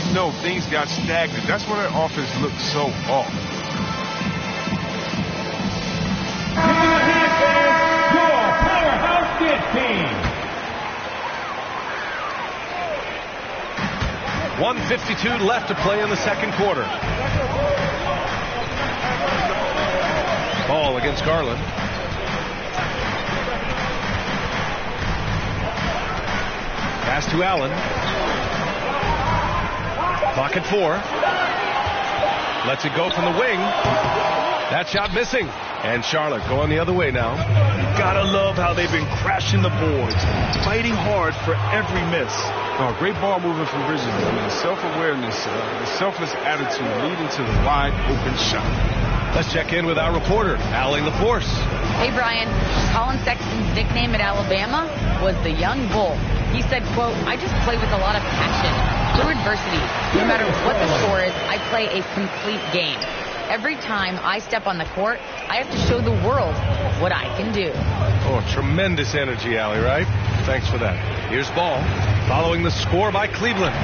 You know, things got stagnant. That's why their offense looked so off. Your powerhouse kid team. 1:52 left to play in the second quarter. Ball against Garland. Pass to Allen. Clock at 4. Lets it go from the wing. That shot missing. And Charlotte going the other way now. Gotta love how they've been crashing the boards, fighting hard for every miss. Oh, great ball movement from Bridges. I mean, the self-awareness, the selfless attitude leading to the wide open shot. Let's check in with our reporter, Allie LaForce. Hey, Brian. Colin Sexton's nickname at Alabama was the Young Bull. He said, quote, I just play with a lot of passion. Through adversity, no matter what the score is, I play a complete game. Every time I step on the court, I have to show the world what I can do. Oh, tremendous energy, Allie, right? Thanks for that. Here's ball, following the score by Cleveland.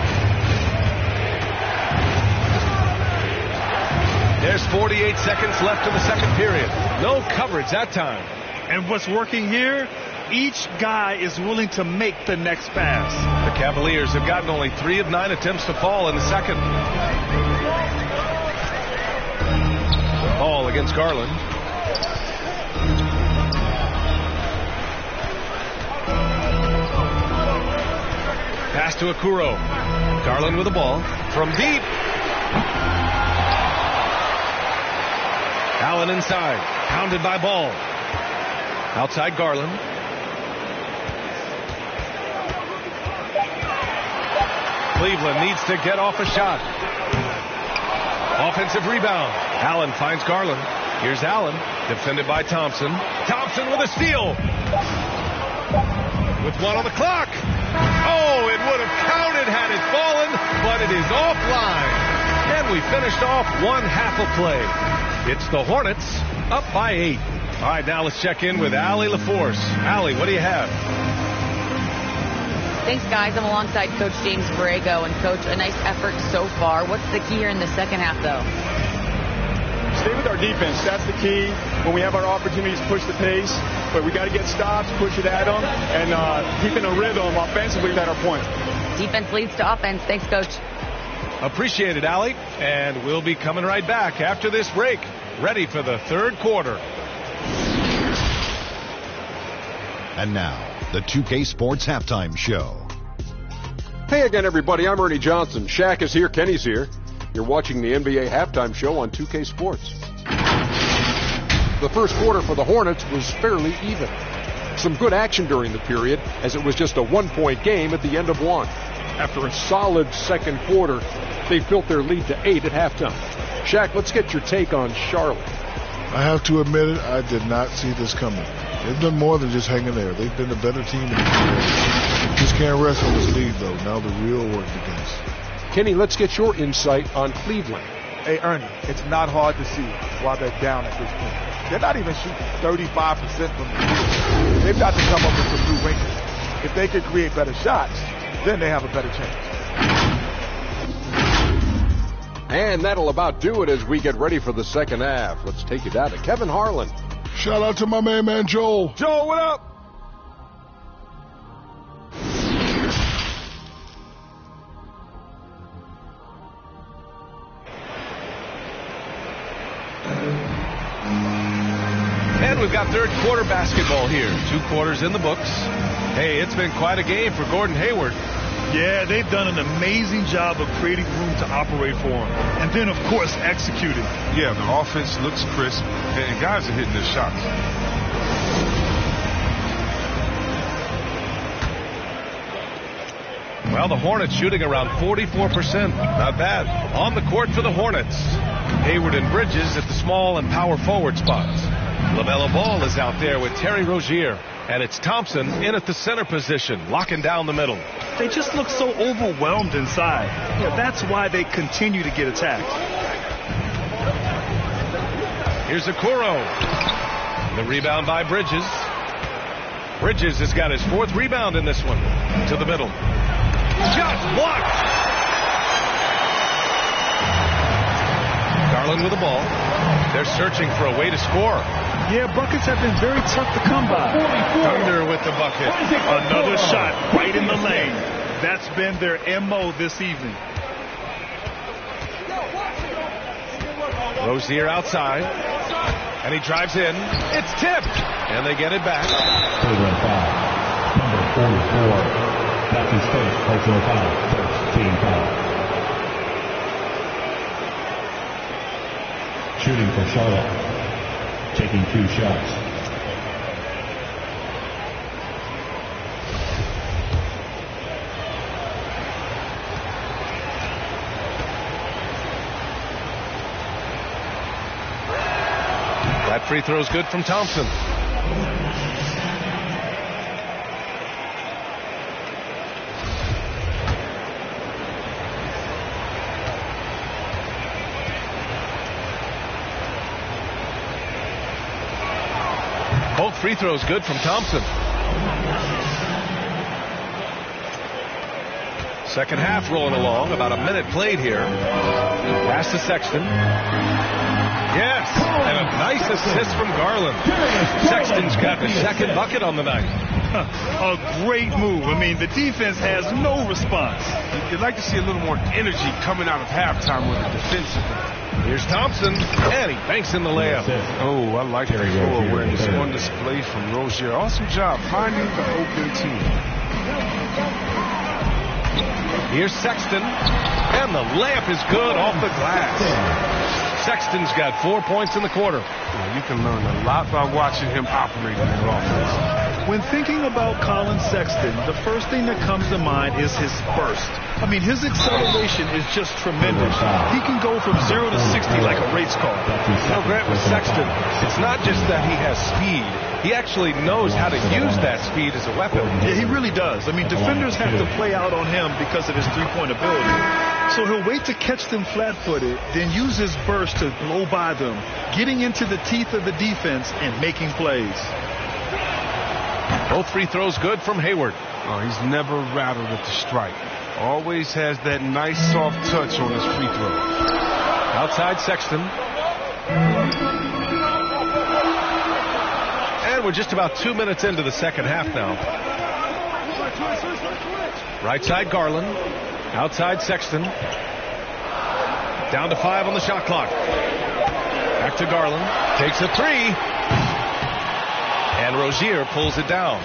There's 48 seconds left in the second period. No coverage that time. And what's working here? Each guy is willing to make the next pass. The Cavaliers have gotten only 3 of 9 attempts to fall in the second. Ball against Garland. Pass to Okuro. Garland with the ball from deep. Allen inside, pounded by Ball. Outside Garland. Cleveland needs to get off a shot. Offensive rebound. Allen finds Garland. Here's Allen, defended by Thompson. Thompson with a steal. With 1 on the clock. Oh, it would have counted had it fallen, but it is offline. And we finished off one half of play. It's the Hornets up by 8. All right, now let's check in with Allie LaForce. Allie, what do you have? Thanks, guys. I'm alongside Coach James Borrego. And, Coach, a nice effort so far. What's the key here in the second half, though? Stay with our defense. That's the key. When we have our opportunities to push the pace, but we got to get stops, push it at them, and keeping a rhythm offensively at our point. Defense leads to offense. Thanks, Coach. Appreciate it, Allie. And we'll be coming right back after this break. Ready for the third quarter. And now, the 2K Sports Halftime Show. Hey again, everybody. I'm Ernie Johnson. Shaq is here. Kenny's here. You're watching the NBA Halftime Show on 2K Sports. The first quarter for the Hornets was fairly even. Some good action during the period, as it was just a 1-point game at the end of one. After a solid second quarter, they built their lead to 8 at halftime. Shaq, let's get your take on Charlotte. I have to admit it, I did not see this coming. They've done more than just hanging there. They've been a better team in the NBA. Just can't rest on this lead, though. Now the real work begins. Kenny, let's get your insight on Cleveland. Hey, Ernie, it's not hard to see why they're down at this point. They're not even shooting 35% from the field. They've got to come up with some new wrinkles. If they could create better shots, then they have a better chance. And that'll about do it as we get ready for the second half. Let's take you down to Kevin Harlan. Shout out to my main man, Joel. Joel, what up? And we've got third quarter basketball here. 2 quarters in the books. Hey, it's been quite a game for Gordon Hayward. Yeah, they've done an amazing job of creating room to operate for him. And then, of course, executing. Yeah, the offense looks crisp, and guys are hitting their shots. Well, the Hornets shooting around 44%. Not bad. On the court for the Hornets. Hayward and Bridges at the small and power forward spots. LaMelo Ball is out there with Terry Rozier. And it's Thompson in at the center position, locking down the middle. They just look so overwhelmed inside. Yeah, that's why they continue to get attacked. Here's Okoro. The rebound by Bridges. Bridges has got his 4th rebound in this one. To the middle. Shot blocked. Garland with the ball. They're searching for a way to score. Yeah, buckets have been very tough to come by. Thunder with the bucket. Another shot right in the lane. That's been their MO this evening. Rozier outside. And he drives in. It's tipped. And they get it back. Number 44. That's his first personal foul. First team foul. Shooting for Charlotte. Taking 2 shots. That free throw is good from Thompson. Both free throws good from Thompson. Second half rolling along. About a minute played here. Pass to Sexton. Yes, and a nice assist from Garland. Sexton's got the 2nd bucket on the night. A great move. I mean, the defense has no response. You'd like to see a little more energy coming out of halftime with the defensive. Here's Thompson, and he banks in the layup. Oh, I like the floor awareness on display from Rozier. Awesome job finding the open team. Here's Sexton, and the layup is good off the glass. Sexton's got 4 points in the quarter. You can learn a lot by watching him operate in their offense. When thinking about Colin Sexton, the first thing that comes to mind is his burst. I mean, his acceleration is just tremendous. He can go from 0 to 60 like a race car. No, Grant, with Sexton, it's not just that he has speed. He actually knows how to use that speed as a weapon. Yeah, he really does. I mean, defenders have to play out on him because of his three-point ability. So he'll wait to catch them flat-footed, then use his burst to blow by them, getting into the teeth of the defense and making plays. Both free throws good from Hayward. Oh, he's never rattled at the strike. Always has that nice soft touch on his free throw. Outside Sexton. And we're just about 2 minutes into the second half now. Right side Garland. Outside Sexton. Down to 5 on the shot clock. Back to Garland. Takes a 3. And Rozier pulls it down.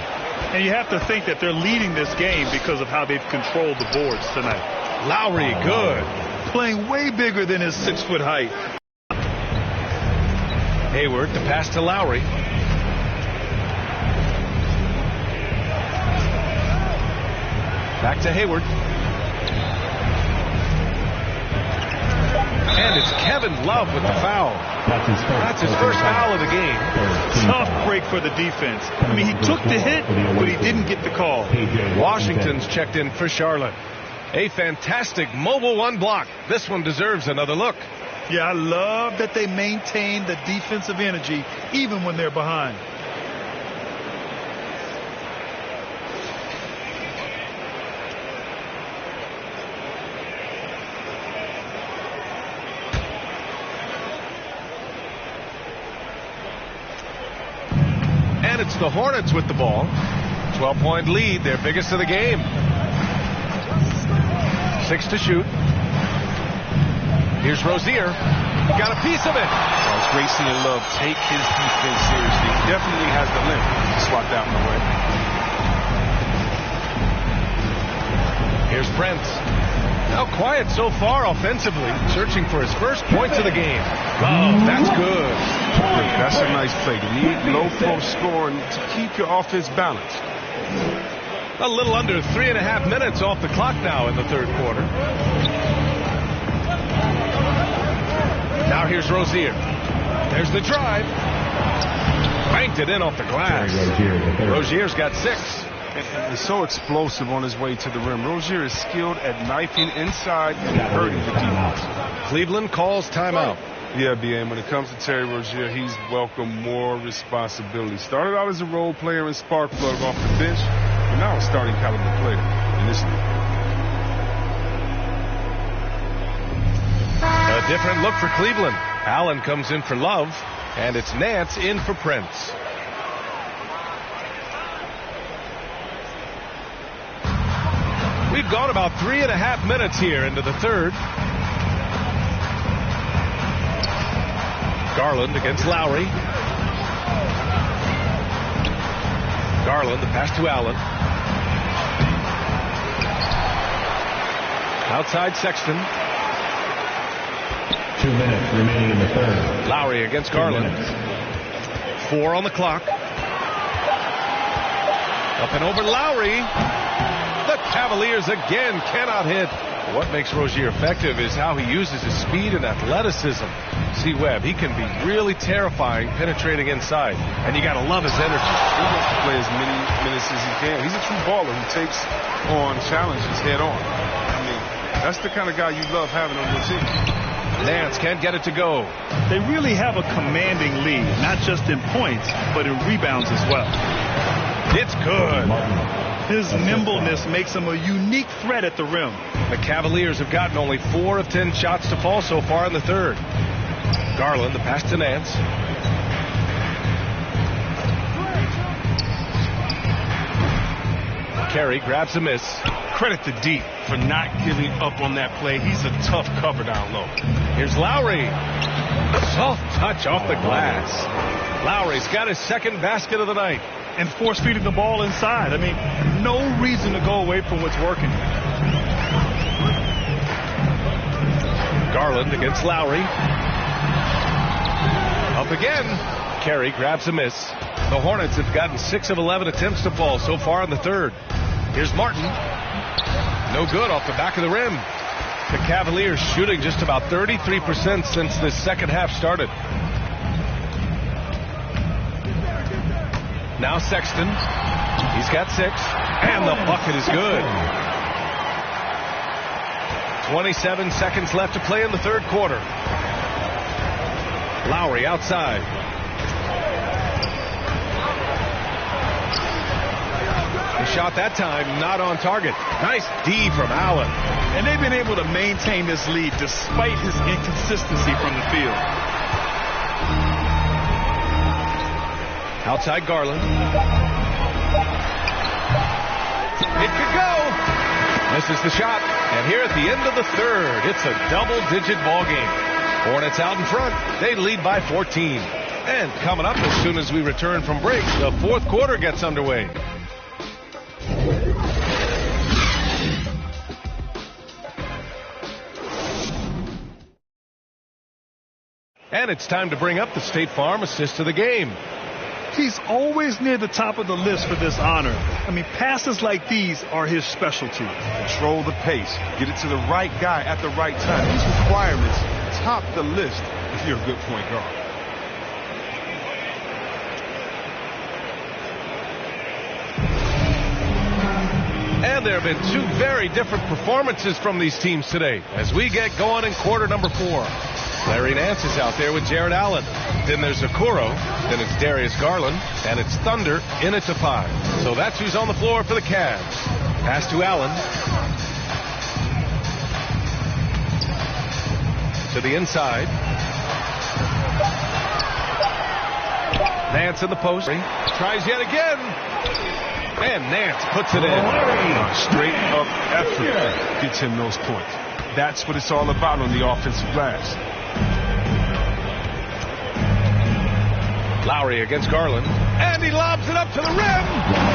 And you have to think that they're leading this game because of how they've controlled the boards tonight. Lowry, good. Playing way bigger than his 6-foot height. Hayward, the pass to Lowry. Back to Hayward. And it's Kevin Love with the foul. That's his first foul of the game. Tough break for the defense. I mean, he took the hit, but he didn't get the call. Washington's checked in for Charlotte. A fantastic mobile 1 block. This one deserves another look. Yeah, I love that they maintain the defensive energy even when they're behind. And it's the Hornets with the ball. 12-point lead, their biggest of the game. 6 to shoot. Here's Rozier. He got a piece of it. Oh, it's great seeing Love take his defense seriously. He definitely has the limp. Swat that one away. Here's Brent. Now quiet so far offensively, searching for his first points of the game. Oh, that's good. That's a nice play. You need low post scoring to keep your offense balanced. A little under 3.5 minutes off the clock now in the third quarter. Now here's Rozier. There's the drive. Banked it in off the glass. Rozier's got 6. And is so explosive on his way to the rim. Rozier is skilled at knifing inside and hurting the defense. Cleveland calls timeout. Yeah, B.A., when it comes to Terry Rozier, he's welcomed more responsibility. Started out as a role player in spark plug off the bench, but now a starting caliber player in this league. A different look for Cleveland. Allen comes in for Love, and it's Nance in for Prince. We've gone about 3.5 minutes here into the third. Garland against Lowry. Garland, the pass to Allen. Outside Sexton. 2 minutes remaining in the third. Lowry against Garland. 4 on the clock. Up and over Lowry. The Cavaliers again cannot hit. What makes Rozier effective is how he uses his speed and athleticism. See Webb, he can be really terrifying penetrating inside, and you got to love his energy. He wants to play as many minutes as he can. He's a true baller who takes on challenges head on. I mean, that's the kind of guy you love having on your team. Nance can't get it to go. They really have a commanding lead, not just in points, but in rebounds as well. It's good. His nimbleness makes him a unique threat at the rim. The Cavaliers have gotten only 4 of 10 shots to fall so far in the third. Garland, the pass to Nance. Carey grabs a miss. Credit to D for not giving up on that play. He's a tough cover down low. Here's Lowry. Soft touch off the glass. Lowry's got his second basket of the night. And force-feeding the ball inside. I mean, no reason to go away from what's working. Garland against Lowry. Up again. Carey grabs a miss. The Hornets have gotten 6 of 11 attempts to fall so far in the third. Here's Martin. No good off the back of the rim. The Cavaliers shooting just about 33% since this second half started. Now Sexton. He's got 6. And the bucket is good. 27 seconds left to play in the third quarter. Lowry outside. The shot that time not on target. Nice D from Allen. And they've been able to maintain this lead despite his inconsistency from the field. Outside Garland. It could go. Misses the shot. And here at the end of the third, it's a double-digit ball game. Hornets out in front. They lead by 14. And coming up as soon as we return from break, the fourth quarter gets underway. And it's time to bring up the State Farm assist of the game. He's always near the top of the list for this honor. I mean, passes like these are his specialty. Control the pace. Get it to the right guy at the right time. These requirements top the list if you're a good point guard. And there have been 2 very different performances from these teams today as we get going in quarter number 4. Larry Nance is out there with Jared Allen. Then there's Okoro. Then it's Darius Garland. And it's Thunder in at 5. So that's who's on the floor for the Cavs. Pass to Allen. To the inside. Nance in the post. Tries yet again. And Nance puts it in. Straight up effort gets him those points. That's what it's all about on the offensive glass. Lowry against Garland. And he lobs it up to the rim.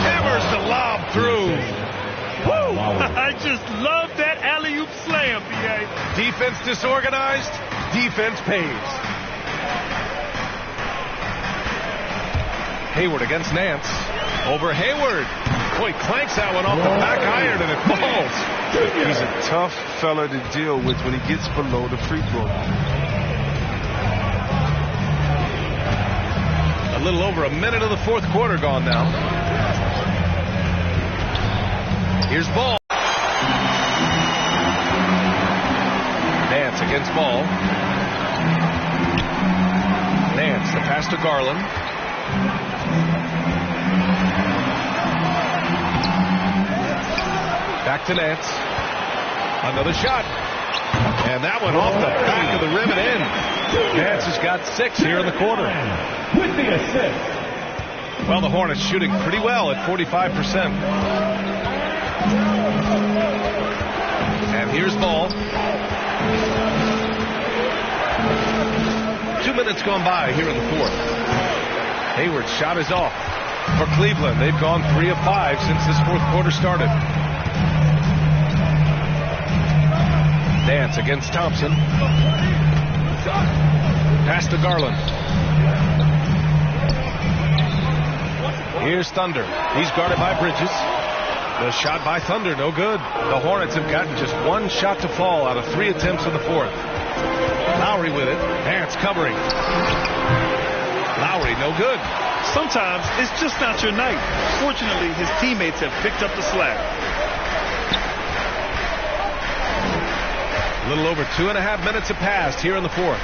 Hammers the lob through. Woo! I just love that alley-oop slam, B.A. Defense disorganized. Defense pays. Hayward against Nance. Over Hayward. Boy, clanks that one off the back iron and it falls. He's a tough fella to deal with when he gets below the free throw line. little over a minute of the fourth quarter gone now. Here's Ball. Nance against Ball. Nance, the pass to Garland. Back to Nance. Another shot. And that one off the back of the rim and in. Nance has got 6 here in the quarter. With the assist. Well, the Hornets shooting pretty well at 45%. And here's Ball. 2 minutes gone by here in the fourth. Hayward's shot is off for Cleveland. They've gone 3 of 5 since this fourth quarter started. Nance against Thompson. Pass to Garland. Here's Thunder. He's guarded by Bridges. The shot by Thunder, no good. The Hornets have gotten just 1 shot to fall out of 3 attempts in the fourth. Lowry with it. Nance covering. Lowry, no good. Sometimes it's just not your night. Fortunately, his teammates have picked up the slack. A little over 2.5 minutes have passed here in the fourth.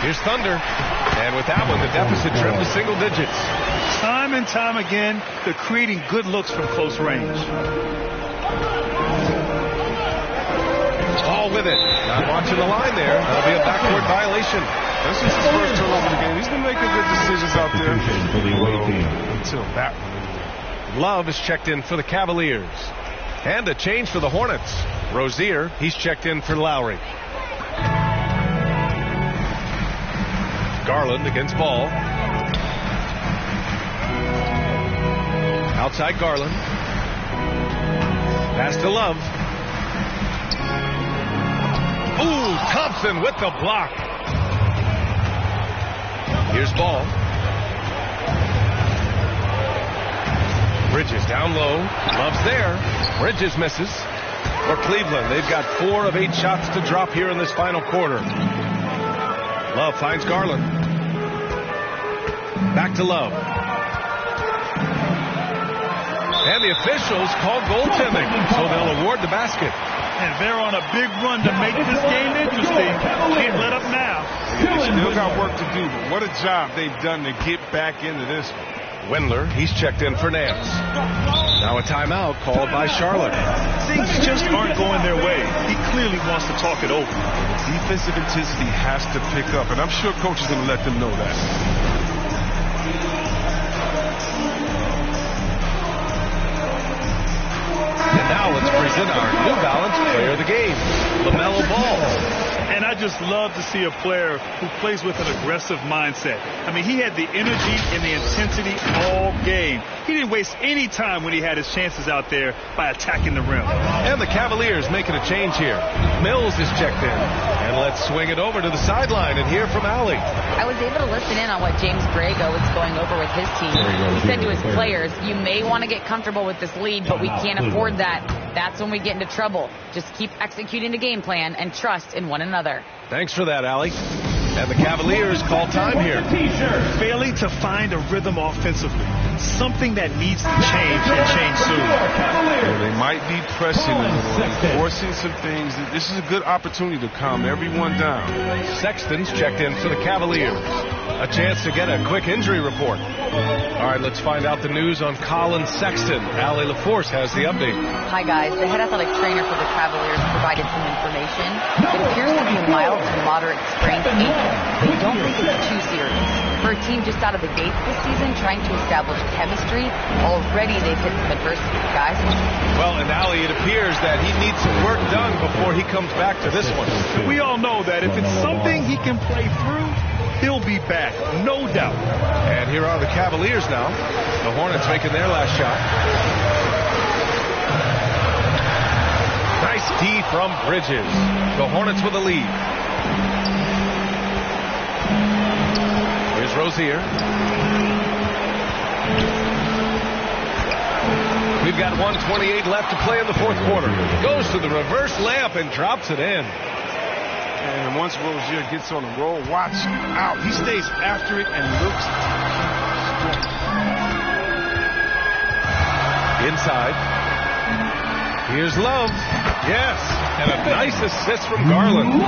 Here's Thunder. And with that one, the deficit trimmed to single digits. Time and time again, they're creating good looks from close range. Ball with it. Not watching the line there. That'll be a backcourt violation. That's just his first turnover of the game. He's been making good decisions out there. Until that one. Love is checked in for the Cavaliers. And a change for the Hornets. Rozier, he's checked in for Lowry. Garland against Ball. Outside Garland. Pass to Love. Ooh, Thompson with the block. Here's Ball. Bridges down low. Love's there. Bridges misses. For Cleveland, they've got 4 of 8 shots to drop here in this final quarter. Love finds Garland. Back to Love. And the officials call goaltending, so they'll award the basket. And they're on a big run to make this game interesting. Can't let up now. They still got work to do, but what a job they've done to get back into this one. Wendler, he's checked in for Nance. Now a timeout called by Charlotte. Things just aren't going their way. He clearly wants to talk it over. Defensive intensity has to pick up, and I'm sure coach is going to let them know that. And now let's present our New Balance player of the game, LaMelo Ball. And I just love to see a player who plays with an aggressive mindset. I mean, he had the energy and the intensity all game. He didn't waste any time when he had his chances out there by attacking the rim. And the Cavaliers making a change here. Mills is checked in. And let's swing it over to the sideline and hear from Allie. I was able to listen in on what James Borrego was going over with his team. He said to his players, you may want to get comfortable with this lead, but we can't afford that. That's when we get into trouble. Just keep executing the game plan and trust in one another. Thanks for that, Allie. And the Cavaliers call time here. Failing to find a rhythm offensively. Something that needs to change and change soon. They might be pressing a little, forcing some things. This is a good opportunity to calm everyone down. Sexton's checked in for the Cavaliers. A chance to get a quick injury report. All right, let's find out the news on Colin Sexton. Allie LaForce has the update. Hi, guys. The head athletic trainer for the Cavaliers provided some information. It appears to be a mild to moderate sprained ankle. They don't think it's too serious. For a team just out of the gates this season trying to establish chemistry, already they've hit some adversity. Guys? Well, and Allie, it appears that he needs some work done before he comes back to this one. We all know that if it's something he can play through, he'll be back, no doubt. And here are the Cavaliers now. The Hornets making their last shot. Nice D from Bridges. The Hornets with a lead. Here's Rozier. We've got 1:28 left to play in the fourth quarter. Goes to the reverse layup and drops it in. And once Rozier gets on the roll, watch out. He stays after it and looks inside. Here's Love. Yes. And a nice assist from Garland.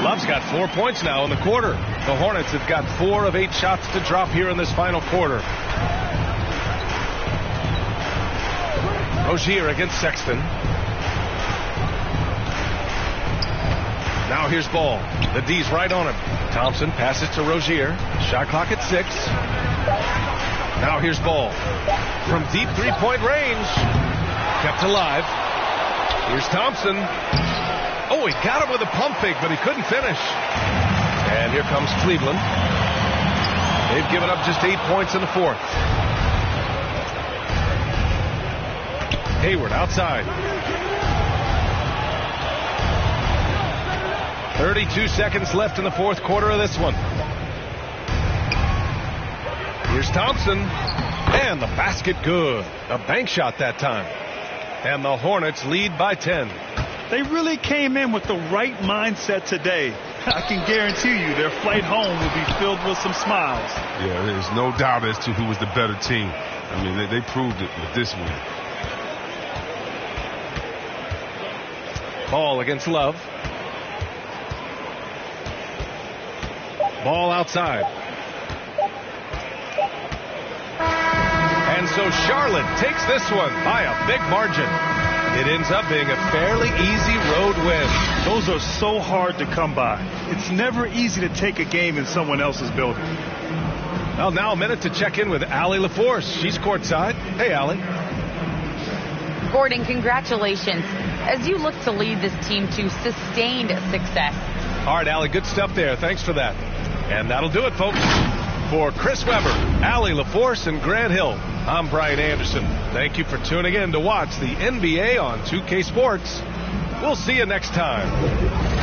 Love's got 4 points now in the quarter. The Hornets have got 4 of 8 shots to drop here in this final quarter. Rozier against Sexton. Now here's Ball. The D's right on him. Thompson passes to Rozier. Shot clock at 6. Now here's Ball. From deep three-point range. Kept alive. Here's Thompson. Oh, he got him with a pump fake, but he couldn't finish. And here comes Cleveland. They've given up just 8 points in the fourth. Hayward outside. 32 seconds left in the fourth quarter of this one. Here's Thompson. And the basket good. A bank shot that time. And the Hornets lead by 10. They really came in with the right mindset today. I can guarantee you their flight home will be filled with some smiles. Yeah, there's no doubt as to who was the better team. I mean, they proved it with this win. Ball against Love. Ball outside. And so Charlotte takes this one by a big margin. It ends up being a fairly easy road win. Those are so hard to come by. It's never easy to take a game in someone else's building. Well, now a minute to check in with Allie LaForce. She's courtside. Hey, Allie. Gordon, congratulations as you look to lead this team to sustained success. All right, Allie, good stuff there. Thanks for that. And that'll do it, folks. For Chris Webber, Allie LaForce, and Grant Hill, I'm Brian Anderson. Thank you for tuning in to watch the NBA on 2K Sports. We'll see you next time.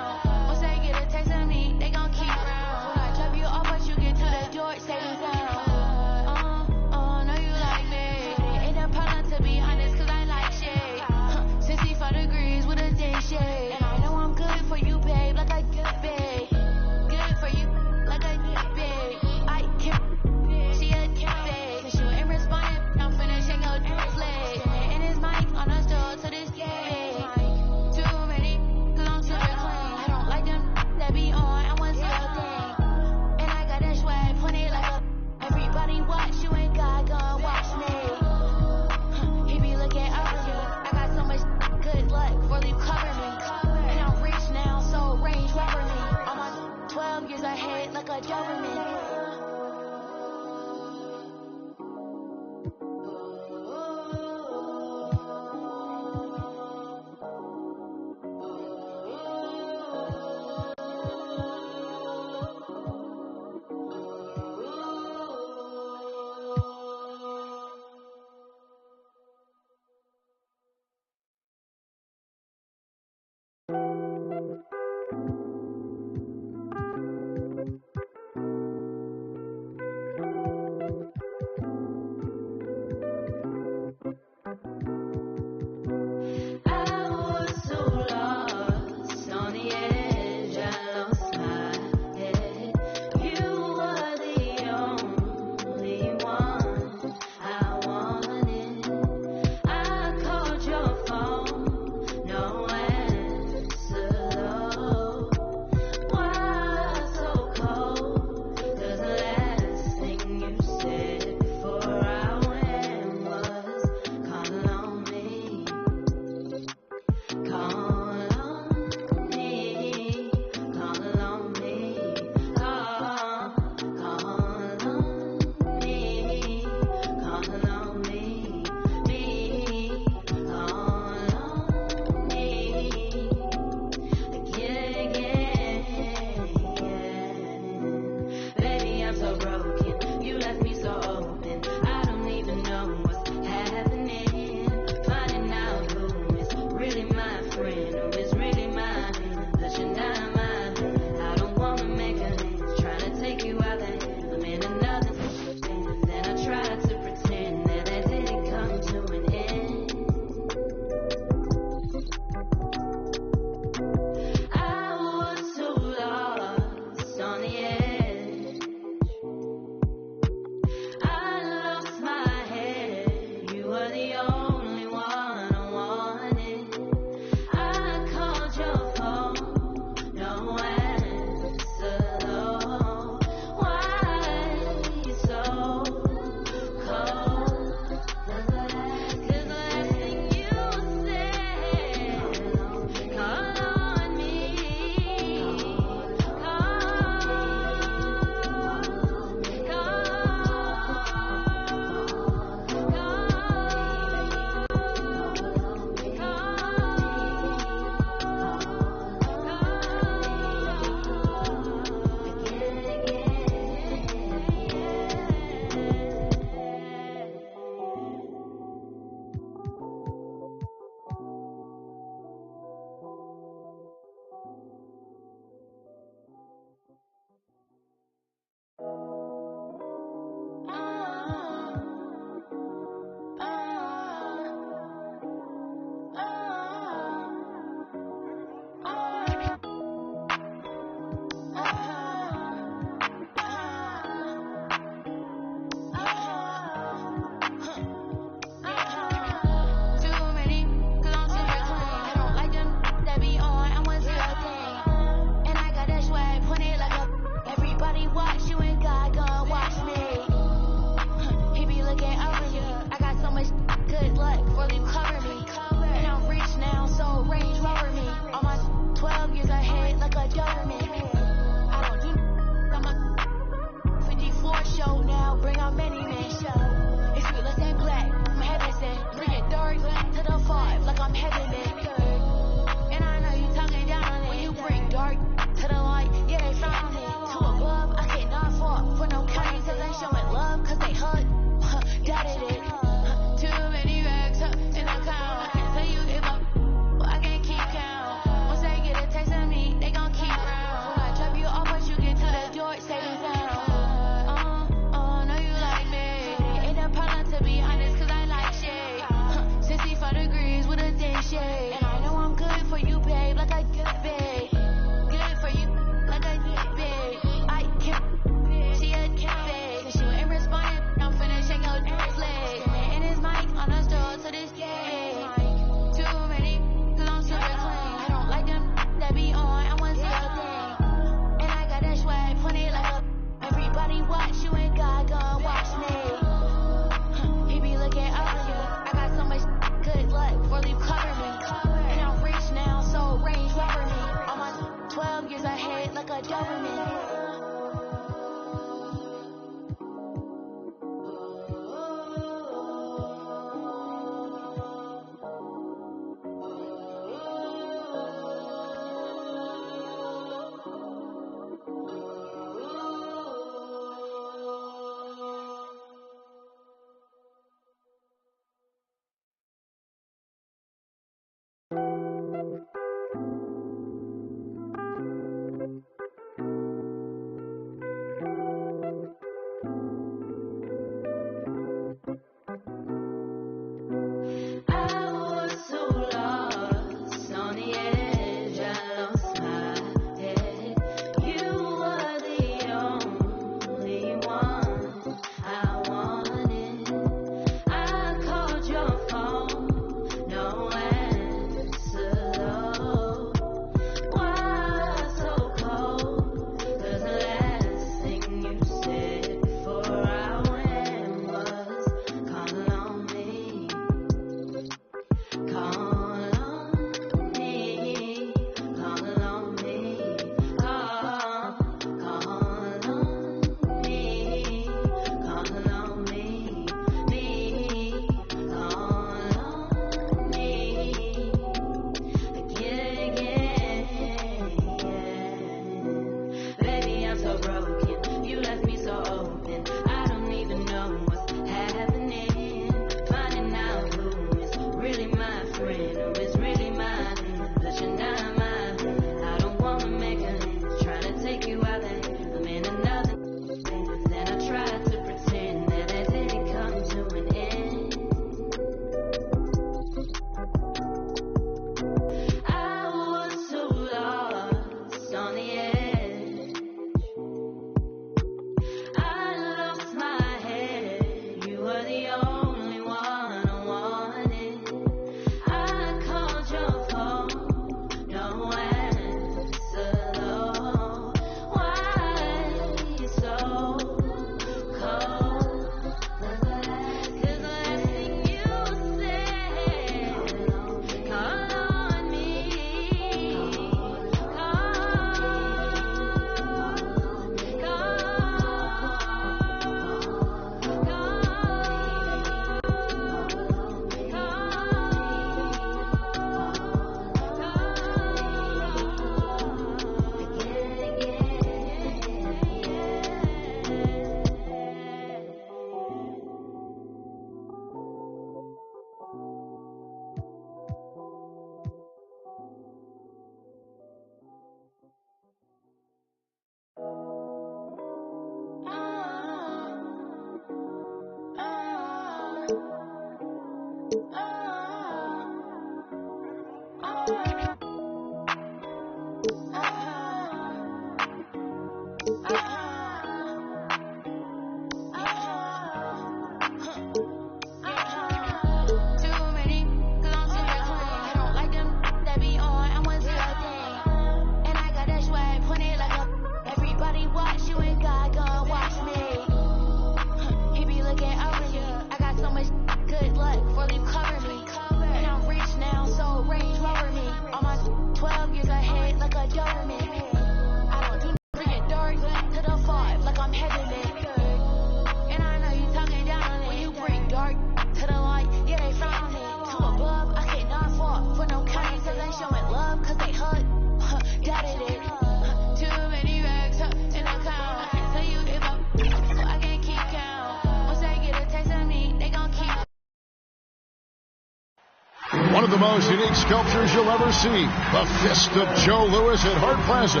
One of the most unique sculptures you'll ever see, the Fist of Joe Louis at Hart Plaza.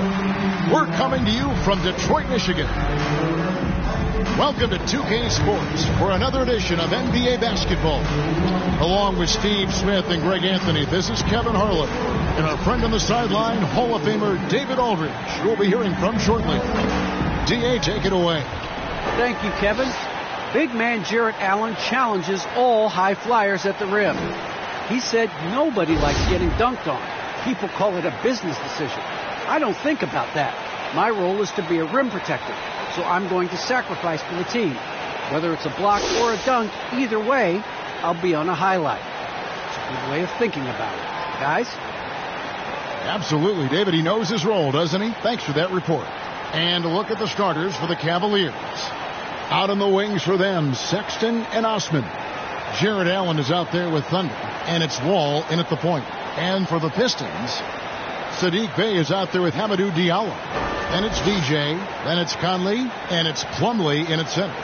We're coming to you from Detroit, Michigan. Welcome to 2K Sports for another edition of NBA basketball. Along with Steve Smith and Greg Anthony, this is Kevin Harlan and our friend on the sideline, Hall of Famer David Aldridge, who we'll be hearing from shortly. DA, take it away. Thank you, Kevin. Big man Jarrett Allen challenges all high flyers at the rim. He said nobody likes getting dunked on. People call it a business decision. I don't think about that. My role is to be a rim protector, so I'm going to sacrifice for the team. Whether it's a block or a dunk, either way, I'll be on a highlight. It's a good way of thinking about it. Guys? Absolutely, David. He knows his role, doesn't he? Thanks for that report. And a look at the starters for the Cavaliers. Out on the wings for them, Sexton and Osman. Jarrett Allen is out there with Thunder, and it's Wall in at the point. And for the Pistons, Sadiq Bey is out there with Hamidou Diallo. Then it's DJ, then it's Conley, and it's Plumlee in at center.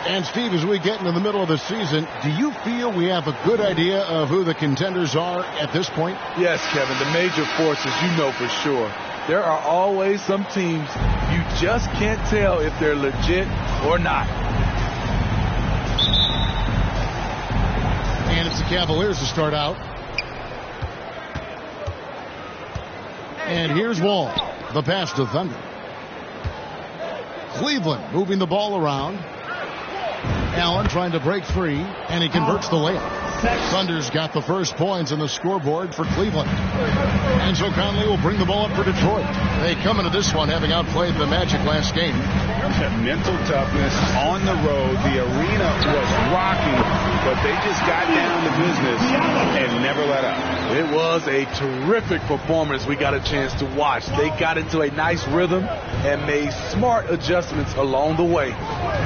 And Steve, as we get into the middle of the season, do you feel we have a good idea of who the contenders are at this point? Yes, Kevin, the major forces, you know for sure. There are always some teams you just can't tell if they're legit or not. And it's the Cavaliers to start out. And here's Wall. The pass to Thunder. Cleveland moving the ball around. Allen trying to break free, and he converts the layup. Thunder's got the first points on the scoreboard for Cleveland. And so Conley will bring the ball up for Detroit. They come into this one having outplayed the Magic last game. Mental toughness on the road. The arena was rocking, but they just got down to business and never let up. It was a terrific performance we got a chance to watch. They got into a nice rhythm and made smart adjustments along the way.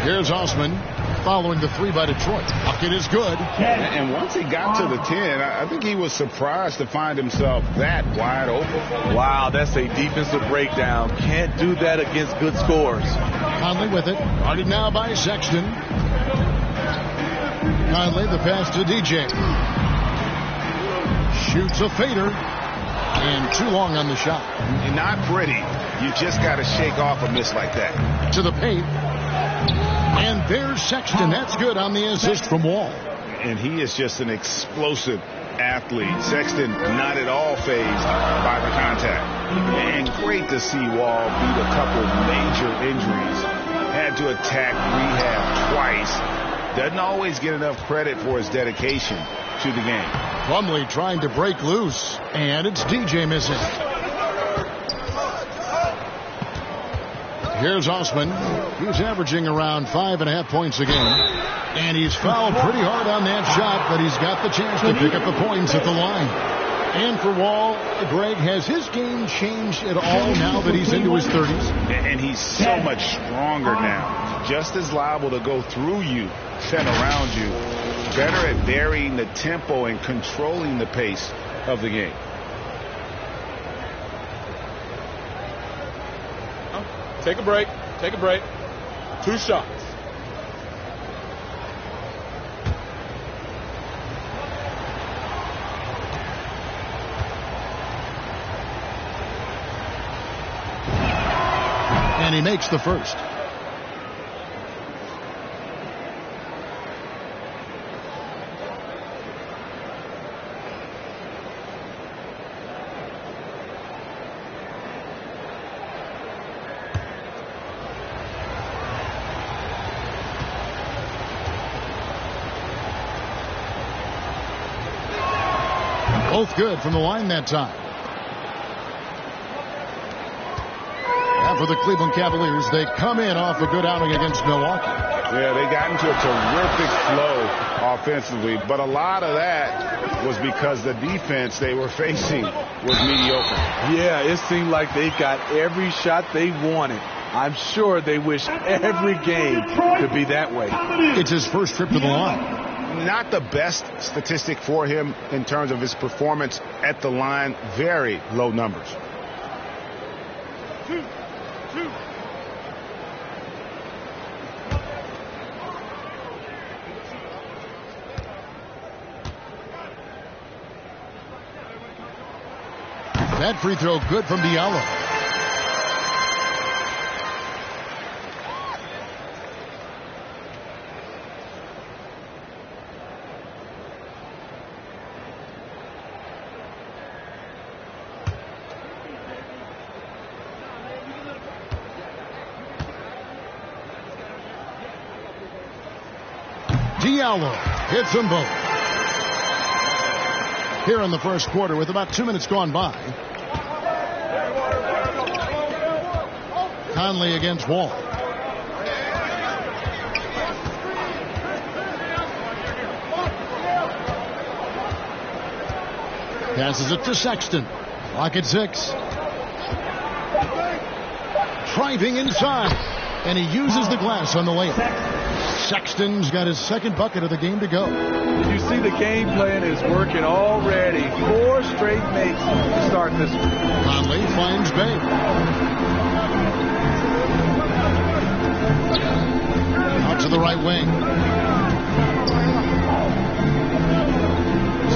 Here's Osman following the three by Detroit. Bucket is good. And once he got to the 10, I think he was surprised to find himself that wide open. Wow, that's a defensive breakdown. Can't do that against good scores. Conley with it. Guarded now by Sexton. Conley, the pass to DJ. Shoots a fader. And too long on the shot. And not pretty. You just got to shake off a miss like that. To the paint. And there's Sexton. That's good on the assist from Wall. And he is just an explosive athlete. Sexton not at all fazed by the contact. And great to see Wall beat a couple major injuries. Had to attack rehab twice. Doesn't always get enough credit for his dedication to the game. Plumlee trying to break loose. And it's DJ missing. Here's Osman. He's averaging around 5.5 points a game. And he's fouled pretty hard on that shot, but he's got the chance to pick up the points at the line. And for Wall, Greg, has his game changed at all now that he's into his 30s? And he's so much stronger now. Just as liable to go through you than around you. Better at varying the tempo and controlling the pace of the game. Take a break. Take a break. 2 shots. And he makes the first. Both good from the line that time. And for the Cleveland Cavaliers, they come in off a good outing against Milwaukee. Yeah, they got into a terrific flow offensively, but a lot of that was because the defense they were facing was mediocre. Yeah, it seemed like they got every shot they wanted. I'm sure they wish every game could be that way. It's his first trip to the line. Not the best statistic for him in terms of his performance at the line. Very low numbers. That free throw good from Diallo. Diallo hits them both. Here in the first quarter with about 2 minutes gone by. Conley against Wall. Passes it to Sexton. Clock at 6. Driving inside. And he uses the glass on the layup. Sexton's got his second bucket of the game to go. You see the game plan is working already. 4 straight makes to start this one. Conley finds Bay. Out to the right wing.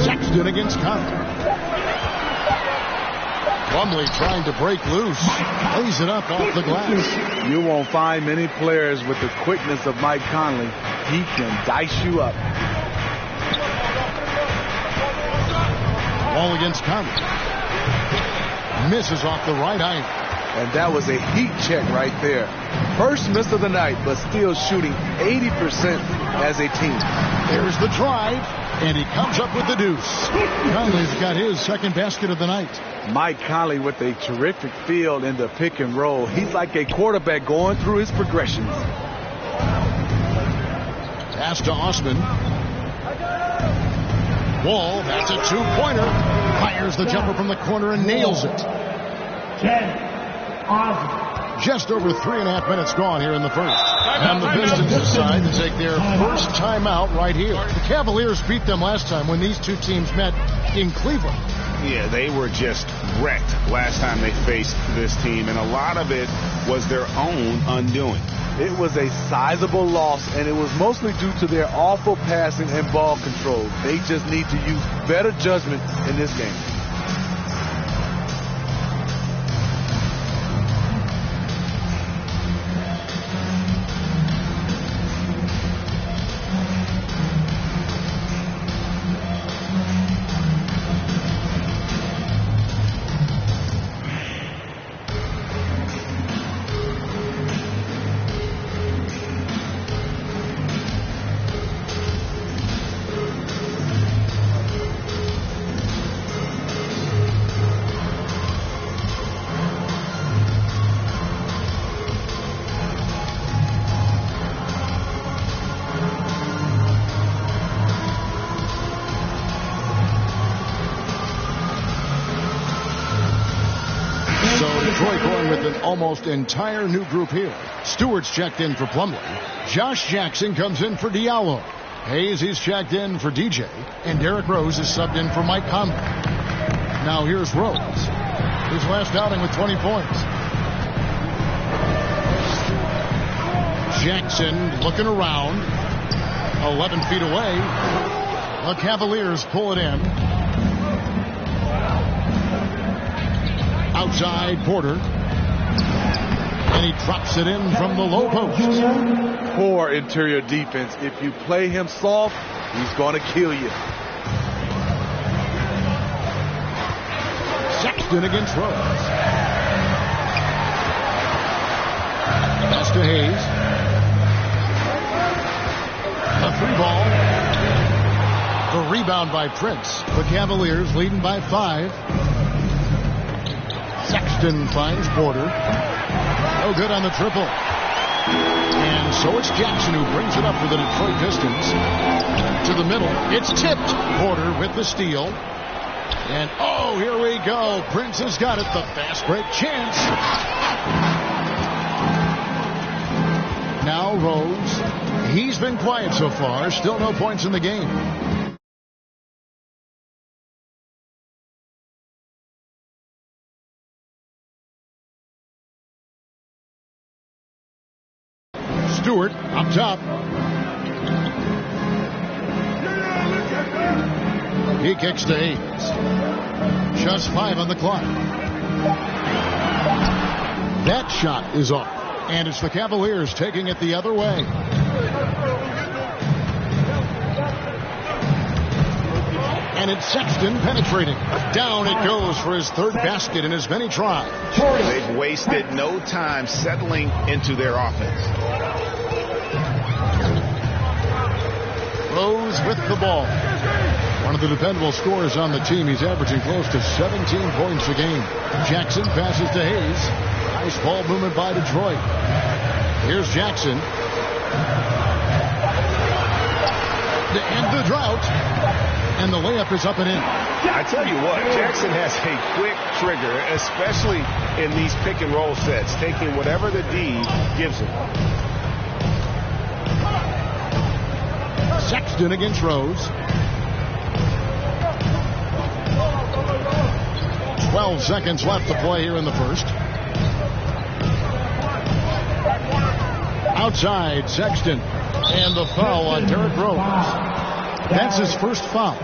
Sexton against Conley. Plumlee trying to break loose. Lays it up off the glass. You won't find many players with the quickness of Mike Conley. He can dice you up. Ball against Conley. Misses off the right eye. And that was a heat check right there. First miss of the night, but still shooting 80% as a team. There's the drive, and he comes up with the deuce. Conley's got his second basket of the night. Mike Conley with a terrific feel in the pick and roll. He's like a quarterback going through his progressions. Pass to Osman. Wall, that's a two-pointer. Fires the jumper from the corner and nails it. 10. Just over 3.5 minutes gone here in the first. And the Pistons decide to take their first timeout right here. The Cavaliers beat them last time when these two teams met in Cleveland. Yeah, they were just wrecked last time they faced this team, and a lot of it was their own undoing. It was a sizable loss, and it was mostly due to their awful passing and ball control. They just need to use better judgment in this game. Almost entire new group here. Stewart's checked in for Plumlee. Josh Jackson comes in for Diallo. Hayes, he's checked in for DJ. And Derrick Rose is subbed in for Mike Conley. Now here's Rose. His last outing with 20 points. Jackson looking around. 11 feet away. The Cavaliers pull it in. Outside Porter. And he drops it in from the low post. Poor interior defense. If you play him soft, he's going to kill you. Sexton against Rose. Pass to Hayes. A 3 ball. The rebound by Prince. The Cavaliers leading by 5. Sexton finds Porter. No good on the triple. And so it's Jackson who brings it up for the Detroit Pistons. To the middle. It's tipped. Porter with the steal. And oh, here we go. Prince has got it. The fast break chance. Now Rose. He's been quiet so far. Still no points in the game. Stewart up top. He kicks to Hayes. Just 5 on the clock. That shot is off. And it's the Cavaliers taking it the other way. And it's Sexton penetrating. Down it goes for his 3rd basket in as many tries. They've wasted no time settling into their offense. Rose with the ball. One of the dependable scorers on the team. He's averaging close to 17 points a game. Jackson passes to Hayes. Nice ball movement by Detroit. Here's Jackson. To end the drought. And the layup is up and in. I tell you what, Jackson has a quick trigger, especially in these pick and roll sets, taking whatever the D gives him. Sexton against Rose. 12 seconds left to play here in the first. Outside, Sexton. And the foul on Derrick Rose. That's his first foul.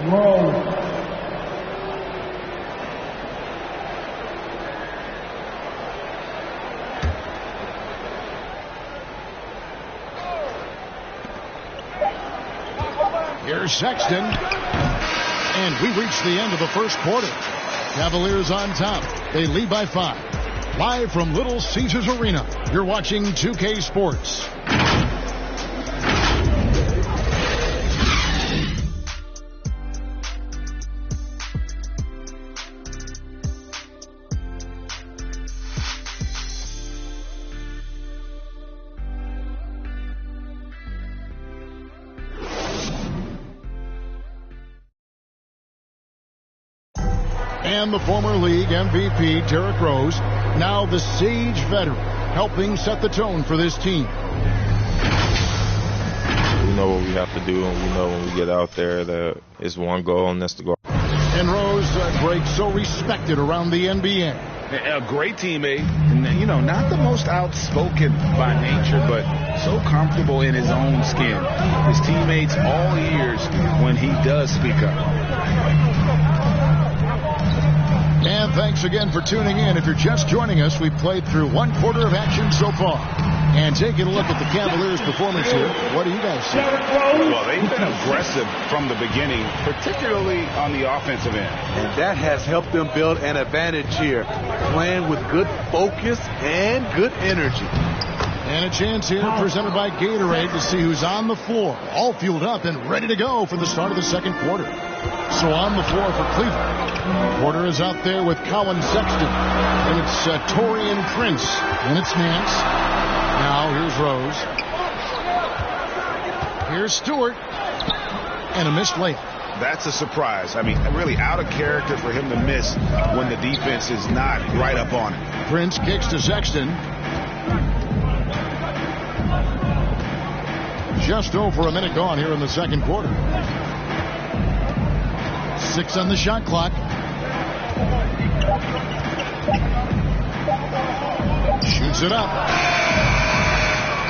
Here's Sexton. And we reach the end of the first quarter. Cavaliers on top. They lead by 5. Live from Little Caesars Arena, you're watching 2K Sports. And the former league MVP, Derrick Rose, now the Sage veteran, helping set the tone for this team. We know what we have to do, and we know when we get out there that it's one goal, and that's the goal. And Rose breaks so respected around the NBA. A great teammate, you know, not the most outspoken by nature, but so comfortable in his own skin. His teammates all ears when he does speak up. And thanks again for tuning in. If you're just joining us, we've played through 1 quarter of action so far. And taking a look at the Cavaliers' performance here, what do you guys see? Well, they've been aggressive from the beginning, particularly on the offensive end. And that has helped them build an advantage here, playing with good focus and good energy. And a chance here presented by Gatorade to see who's on the floor, all fueled up and ready to go for the start of the second quarter. So on the floor for Cleveland. Porter is out there with Colin Sexton. And it's Torian Prince. And it's Nance. Now here's Rose. Here's Stewart. And a missed layup. That's a surprise. I mean, really out of character for him to miss when the defense is not right up on it. Prince kicks to Sexton. Just over a minute gone here in the second quarter. 6 on the shot clock. Shoots it up.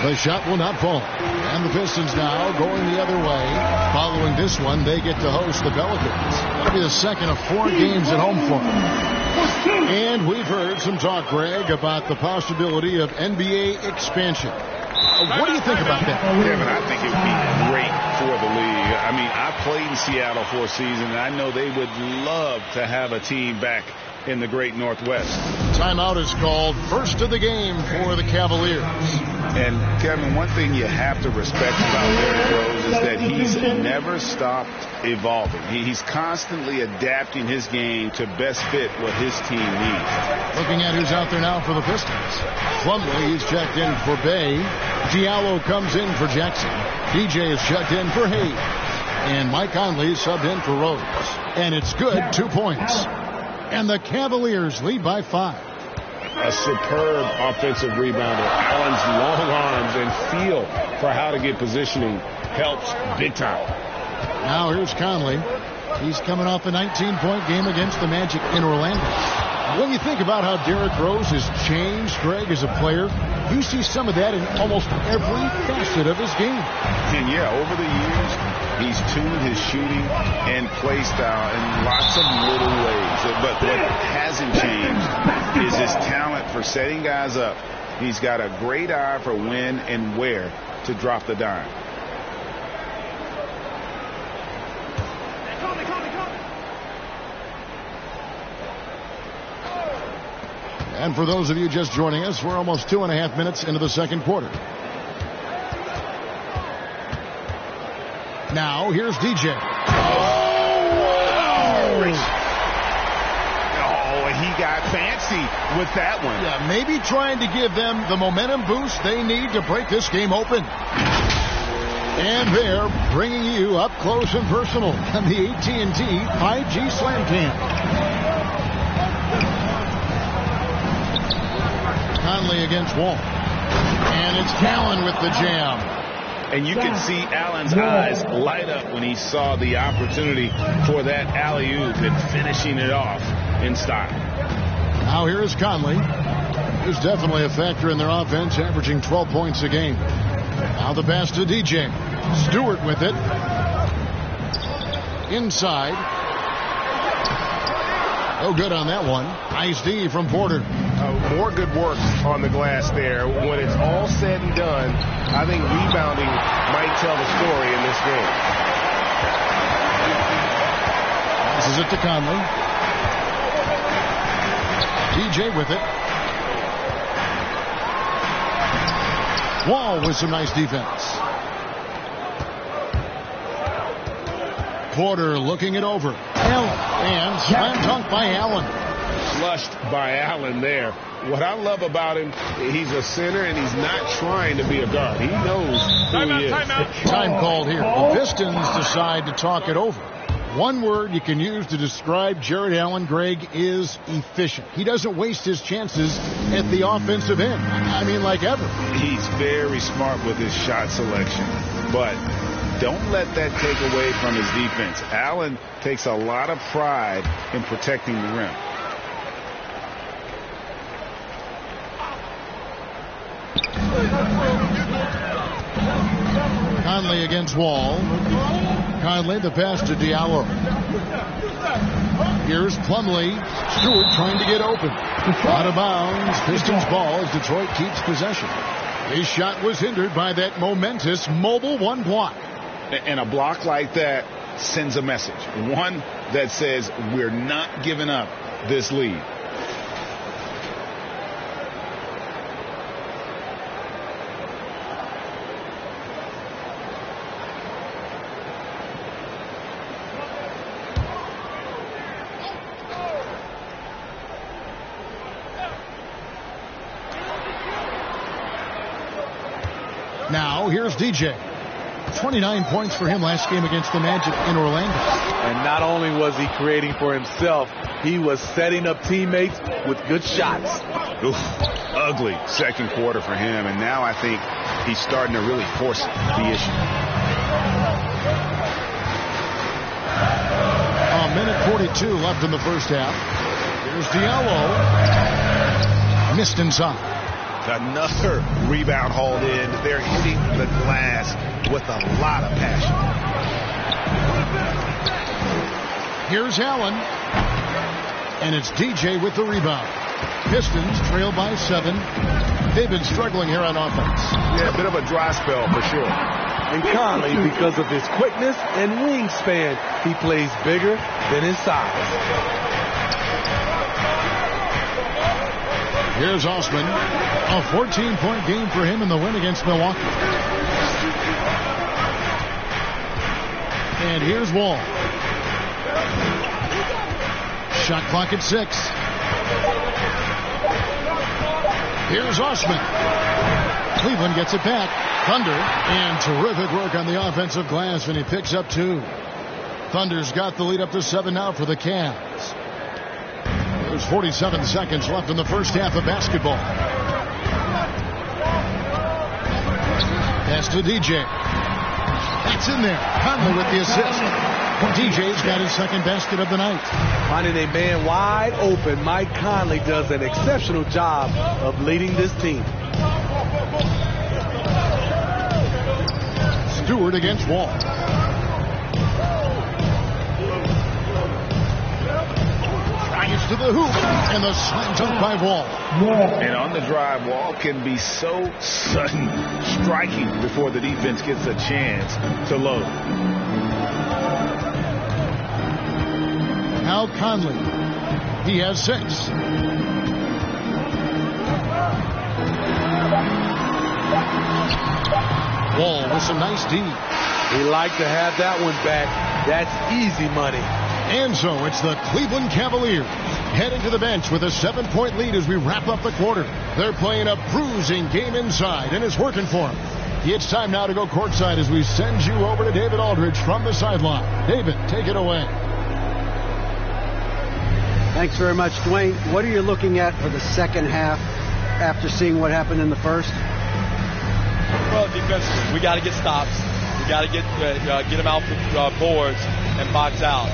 The shot will not fall. And the Pistons now going the other way. Following this one, they get to host the Pelicans. That'll be the second of 4 games at home for them. And we've heard some talk, Greg, about the possibility of NBA expansion. What do you think about that? Kevin, I think it would be great for the league. I mean, I played in Seattle for a season, and I know they would love to have a team back in the great Northwest. Timeout is called. First of the game for the Cavaliers. And, Kevin, one thing you have to respect about Derrick Rose is that he's never stopped evolving. He's constantly adapting his game to best fit what his team needs. Looking at who's out there now for the Pistons. Plumlee is checked in for Bay. Diallo comes in for Jackson. DJ is checked in for Hayes. And Mike Conley is subbed in for Rose. And it's good, 2 points. And the Cavaliers lead by 5. A superb offensive rebounder. Allen's long arms and feel for how to get positioning helps big time. Now here's Conley. He's coming off a 19-point game against the Magic in Orlando. When you think about how Derrick Rose has changed, Greg, as a player, you see some of that in almost every facet of his game. And, yeah, over the years, he's tuned his shooting and play style in lots of little ways. But what hasn't changed is his talent for setting guys up. He's got a great eye for when and where to drop the dime. And for those of you just joining us, we're almost 2.5 minutes into the second quarter. Now, here's DJ. Oh, he got fancy with that one. Yeah, maybe trying to give them the momentum boost they need to break this game open. And they're bringing you up close and personal on the AT&T 5G Slam Cam. Conley against Wall. And it's Allen with the jam. And you can see Allen's eyes light up when he saw the opportunity for that alley-oop and finishing it off in style. Now here is Conley. Who's definitely a factor in their offense, averaging 12 points a game. Now the pass to DJ. Stewart with it. Inside. No good on that one. Nice D from Porter. More good work on the glass there. When it's all said and done, I think rebounding might tell the story in this game. Passes it to Conley. DJ with it. Wall with some nice defense. Porter looking it over. Allen. And slam dunk by Allen. Flushed by Allen there. What I love about him, he's a center and he's not trying to be a guard. He knows who he is. Time called here. The Pistons decide to talk it over. One word you can use to describe Jared Allen, Greg, is efficient. He doesn't waste his chances at the offensive end. I mean, like ever. He's very smart with his shot selection, but don't let that take away from his defense. Allen takes a lot of pride in protecting the rim. Conley against Wall. Conley, the pass to Diallo. Here's Plumlee. Stewart trying to get open. Out of bounds. Pistons ball as Detroit keeps possession. His shot was hindered by that momentous mobile one block. And a block like that sends a message. One that says we're not giving up this lead. Now, here's DJ. 29 points for him last game against the Magic in Orlando. And not only was he creating for himself, he was setting up teammates with good shots. Oof, ugly second quarter for him, and now I think he's starting to really force the issue. A minute 42 left in the first half. Here's Diallo. Missed inside. Another rebound hauled in. They're hitting the glass with a lot of passion. Here's Allen. And it's DJ with the rebound. Pistons trail by 7. They've been struggling here on offense. Yeah, a bit of a dry spell for sure. And Conley, because of his quickness and wingspan, he plays bigger than his size. Here's Osman. A 14-point game for him in the win against Milwaukee. And here's Wall. Shot clock at 6. Here's Osman. Cleveland gets it back. Thunder, and terrific work on the offensive glass, and he picks up 2. Thunder's got the lead up to 7 now for the Cavs. There's 47 seconds left in the first half of basketball. Pass to DJ. That's in there. Conley with the assist. DJ's got his second basket of the night. Finding a man wide open, Mike Conley does an exceptional job of leading this team. Stewart against Wall. Drives to the hoop, and the slam dunk by Wall. And on the drive, Wall can be so sudden, striking before the defense gets a chance to load. Now Conley. He has 6. Wall with some nice D. We like to have that one back. That's easy money. And so it's the Cleveland Cavaliers heading to the bench with a 7-point lead as we wrap up the quarter. They're playing a bruising game inside, and it's working for them. It's time now to go courtside as we send you over to David Aldridge from the sideline. David, take it away. Thanks very much, Dwayne. What are you looking at for the second half after seeing what happened in the first? Well, defensively, we got to get stops. We got to get them out the boards and box out.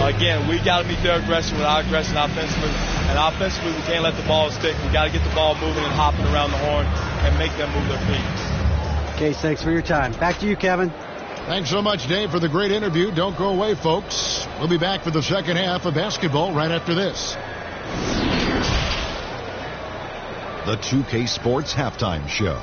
Again, we got to be their aggression with our aggression offensively. And offensively, we can't let the ball stick. We got to get the ball moving and hopping around the horn and make them move their feet. Case, thanks for your time. Back to you, Kevin. Thanks so much, Dave, for the great interview. Don't go away, folks. We'll be back for the second half of basketball right after this. The 2K Sports Halftime Show.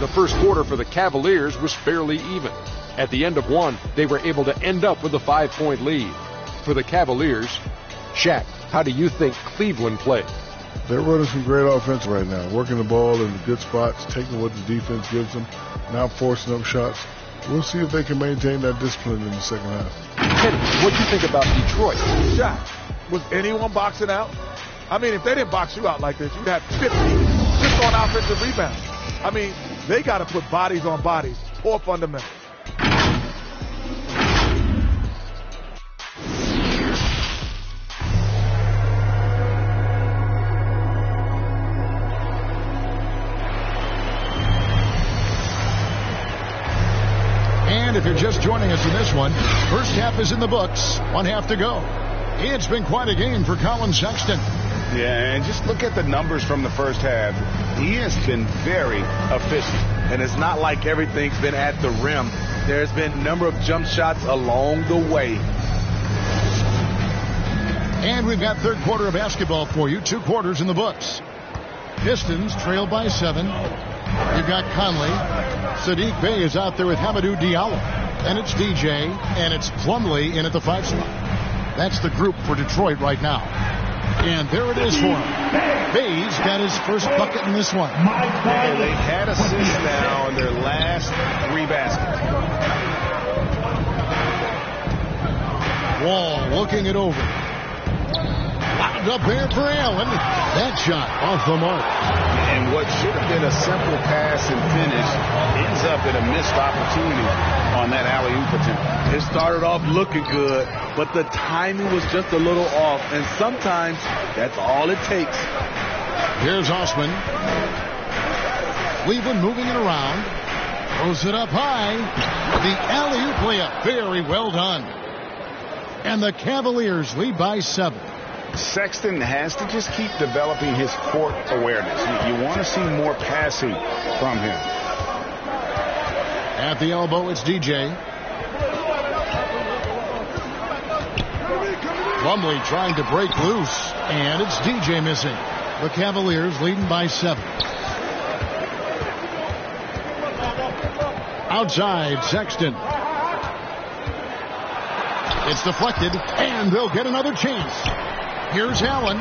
The first quarter for the Cavaliers was fairly even. At the end of one, they were able to end up with a 5-point lead. For the Cavaliers, Shaq, how do you think Cleveland played? They're running some great offense right now, working the ball in the good spots, taking what the defense gives them, not forcing up shots. We'll see if they can maintain that discipline in the second half. Kenny, what do you think about Detroit? Shaq, was anyone boxing out? I mean, if they didn't box you out like this, you'd have 50 just on offensive rebounds. I mean, they got to put bodies on bodies. Poor fundamentals. And if you're just joining us in this one, first half is in the books. 1 half to go. It's been quite a game for Colin Sexton. Yeah, and just look at the numbers from the first half. He has been very efficient. And it's not like everything's been at the rim. There's been a number of jump shots along the way. And we've got third quarter of basketball for you. 2 quarters in the books. Pistons trail by 7. You've got Conley. Sadiq Bey is out there with Hamidou Diallo. And it's DJ, and it's Plumlee in at the 5 spot. That's the group for Detroit right now. And there it is for him. Bay's got his first bucket in this one. And they've had assists now in their last 3 baskets. Wall looking it over. Locked up there for Allen. That shot off the mark. And what should have been a simple pass and finish ends up in a missed opportunity on that alley-oop attempt. It started off looking good, but the timing was just a little off, and sometimes that's all it takes. Here's Osman. Cleveland moving it around. Throws it up high. The alley-oop layup. Very well done. And the Cavaliers lead by 7. Sexton has to just keep developing his court awareness. You want to see more passing from him. At the elbow, it's DJ. Plumlee trying to break loose, and it's DJ missing. The Cavaliers leading by 7. Outside, Sexton. It's deflected, and they'll get another chance. Here's Allen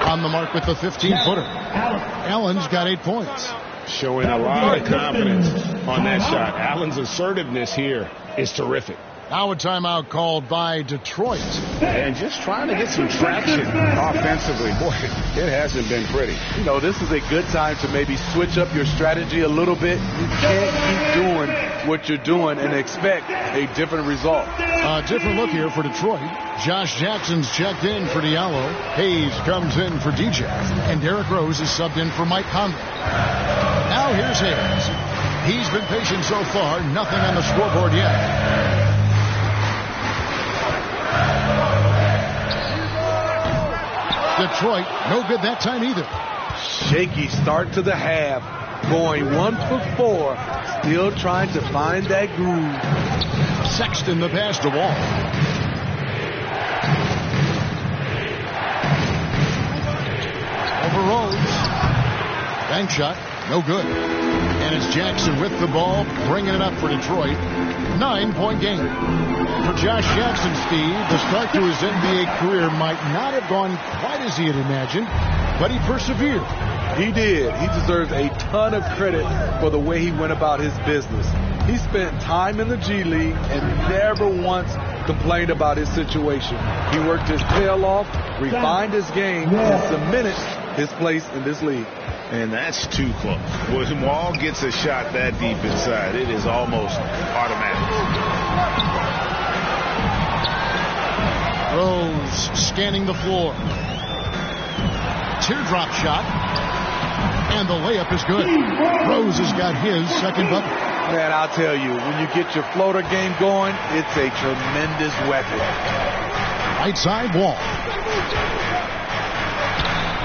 on the mark with the 15-footer. Allen's got 8 points. Showing a lot of confidence on that shot. Allen's assertiveness here is terrific. Now a timeout called by Detroit. And just trying to get some traction offensively. Boy, it hasn't been pretty. You know, this is a good time to maybe switch up your strategy a little bit. You can't keep doing what you're doing and expect a different result. A different look here for Detroit. Josh Jackson's checked in for Diallo. Hayes comes in for DJ. And Derrick Rose is subbed in for Mike Conley. Now here's Hayes. He's been patient so far. Nothing on the scoreboard yet. Detroit, no good that time either. Shaky start to the half. Going 1 for 4. Still trying to find that groove. Sexton the pass to Wall. Over Rhodes. Bank shot, no good. And it's Jackson with the ball, bringing it up for Detroit. 9-point game. For Josh Jackson, Steve, the start to his NBA career might not have gone quite as he had imagined, but he persevered. He did. He deserves a ton of credit for the way he went about his business. He spent time in the G League and never once complained about his situation. He worked his tail off, refined his game, and cemented his place in this league. And that's too close. When Wall gets a shot that deep inside, it is almost automatic. Rose scanning the floor. Teardrop shot. And the layup is good. Rose has got his second bucket. Man, I'll tell you, when you get your floater game going, it's a tremendous weapon. Right side, Wall.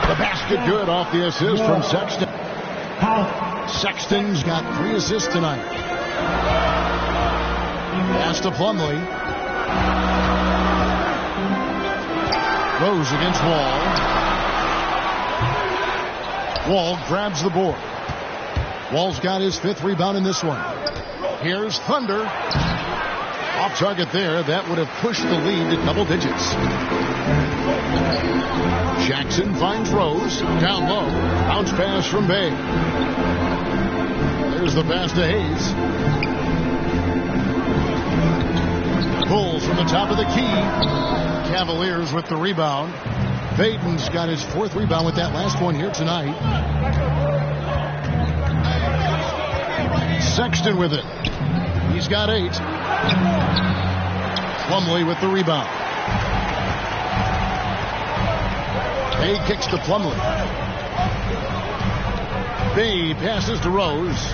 The basket good off the assist from Sexton. Sexton's got 3 assists tonight. Pass to Plumlee. Rose against Wall. Wall grabs the board. Wall's got his 5th rebound in this one. Here's Thunder. Off target there. That would have pushed the lead to double digits. Jackson finds Rose. Down low. Bounce pass from Bay. There's the pass to Hayes. Pulls from the top of the key. Cavaliers with the rebound. Baden's got his 4th rebound with that last one here tonight. Sexton with it. He's got 8. Plumlee with the rebound. Bay kicks to Plumlee. Bay passes to Rose.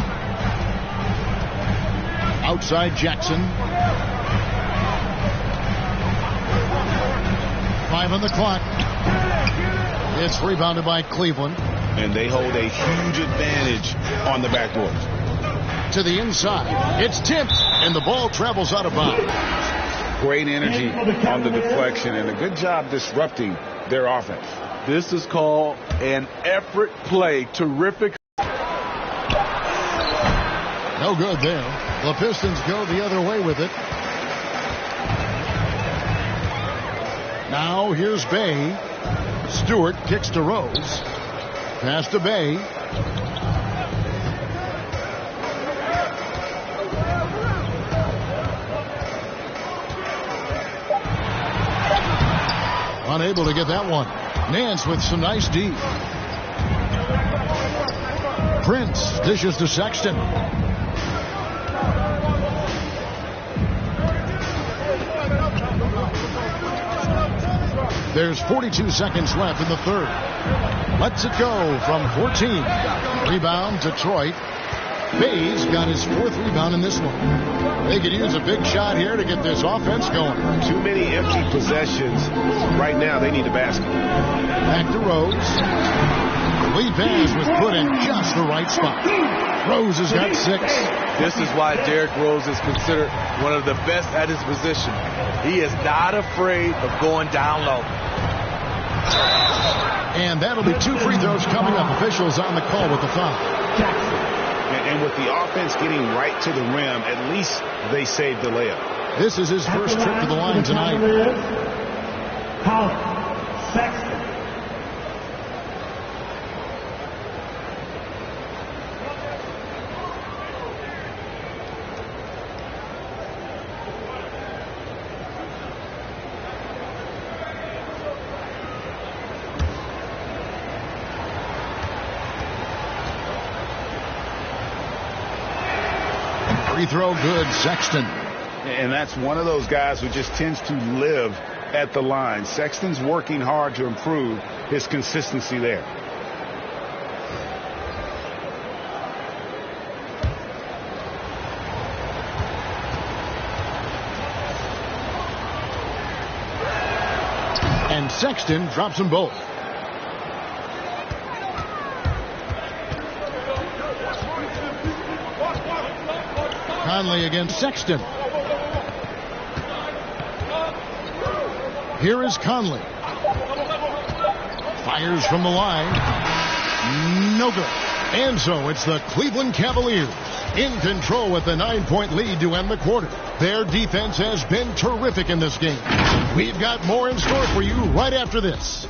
Outside Jackson. 5 on the clock. It's rebounded by Cleveland. And they hold a huge advantage on the backboard. To the inside. It's tipped, and the ball travels out of bounds. Great energy on the deflection, and a good job disrupting their offense. This is called an effort play. Terrific. No good there. The Pistons go the other way with it. Now here's Bay. Stewart kicks to Rose. Pass to Bay. Unable to get that one. Nance with some nice D. Prince dishes to Sexton. There's 42 seconds left in the third. Lets it go from 14. Rebound, Detroit. Bay's got his 4th rebound in this one. They could use a big shot here to get this offense going. Too many empty possessions. Right now, they need a basket. Back to Rose. Lead pass was put in just the right spot. Rose has got 6. This is why Derrick Rose is considered one of the best at his position. He is not afraid of going down low. And that'll be 2 free throws coming up. Officials on the call with the foul. And with the offense getting right to the rim, at least they saved the layup. This is his first trip to the line tonight. Sexton. Free throw good, Sexton. And that's one of those guys who just tends to live at the line. Sexton's working hard to improve his consistency there. And Sexton drops them both. Conley against Sexton. Here is Conley. Fires from the line. No good. And so it's the Cleveland Cavaliers in control with the 9-point lead to end the quarter. Their defense has been terrific in this game. We've got more in store for you right after this.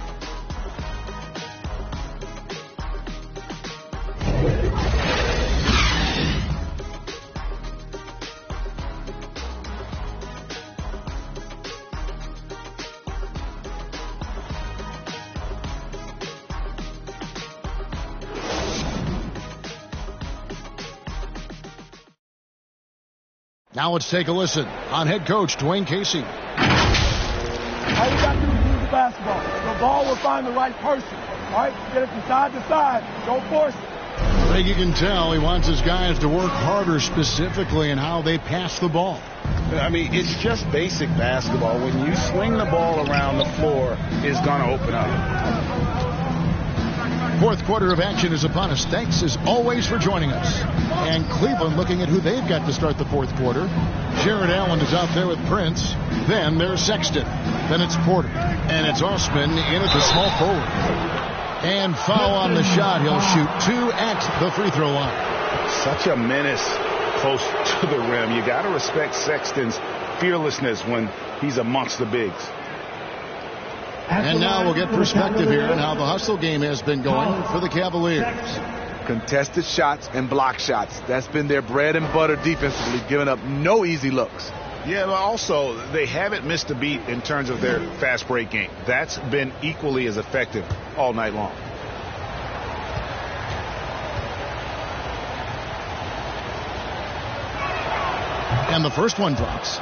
Now let's take a listen on head coach Dwayne Casey. All you got to do is move the basketball. The ball will find the right person. All right? Get it from side to side. Don't force it. I think you can tell he wants his guys to work harder specifically in how they pass the ball. I mean, it's just basic basketball. When you swing the ball around the floor, it's going to open up. Fourth quarter of action is upon us. Thanks as always for joining us. And Cleveland looking at who they've got to start the fourth quarter. Jared Allen is out there with Prince. Then there's Sexton. Then it's Porter. And it's Osman in at the small forward. And foul on the shot. He'll shoot 2 at the free throw line. Such a menace close to the rim. You got to respect Sexton's fearlessness when he's amongst the bigs. And now we'll get perspective here on how the hustle game has been going for the Cavaliers. Contested shots and block shots. That's been their bread and butter defensively, giving up no easy looks. Yeah, but also they haven't missed a beat in terms of their fast break game. That's been equally as effective all night long. And the first one drops.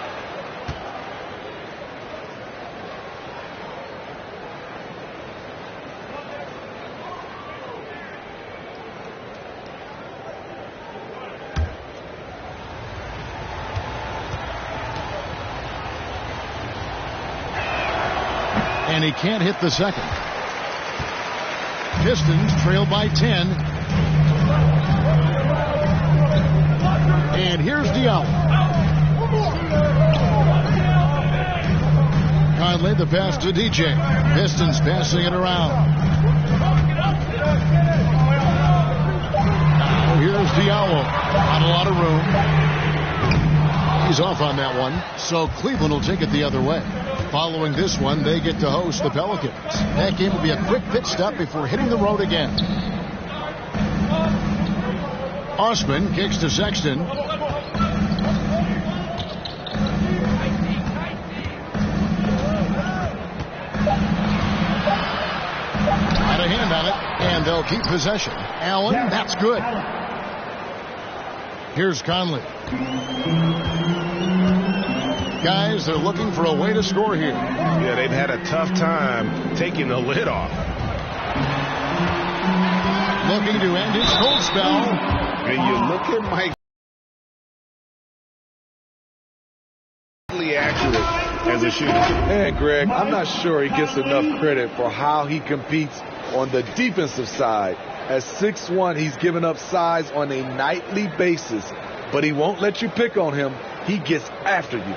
And he can't hit the second. Pistons trail by 10. And here's Diallo. Conley the pass to DJ. Pistons passing it around. Now here's Diallo. Not a lot of room. He's off on that one. So Cleveland will take it the other way. Following this one, they get to host the Pelicans. That game will be a quick pit stop before hitting the road again. Osman kicks to Sexton. Got a hand on it, and they'll keep possession. Allen, that's good. Here's Conley. Guys, they're looking for a way to score here. Yeah, they've had a tough time taking the lid off. Looking to end his cold spell. And you look at Mike. Accurate as a shooter. And Greg, I'm not sure he gets enough credit for how he competes on the defensive side. At 6'1", he's giving up size on a nightly basis, but he won't let you pick on him. He gets after you.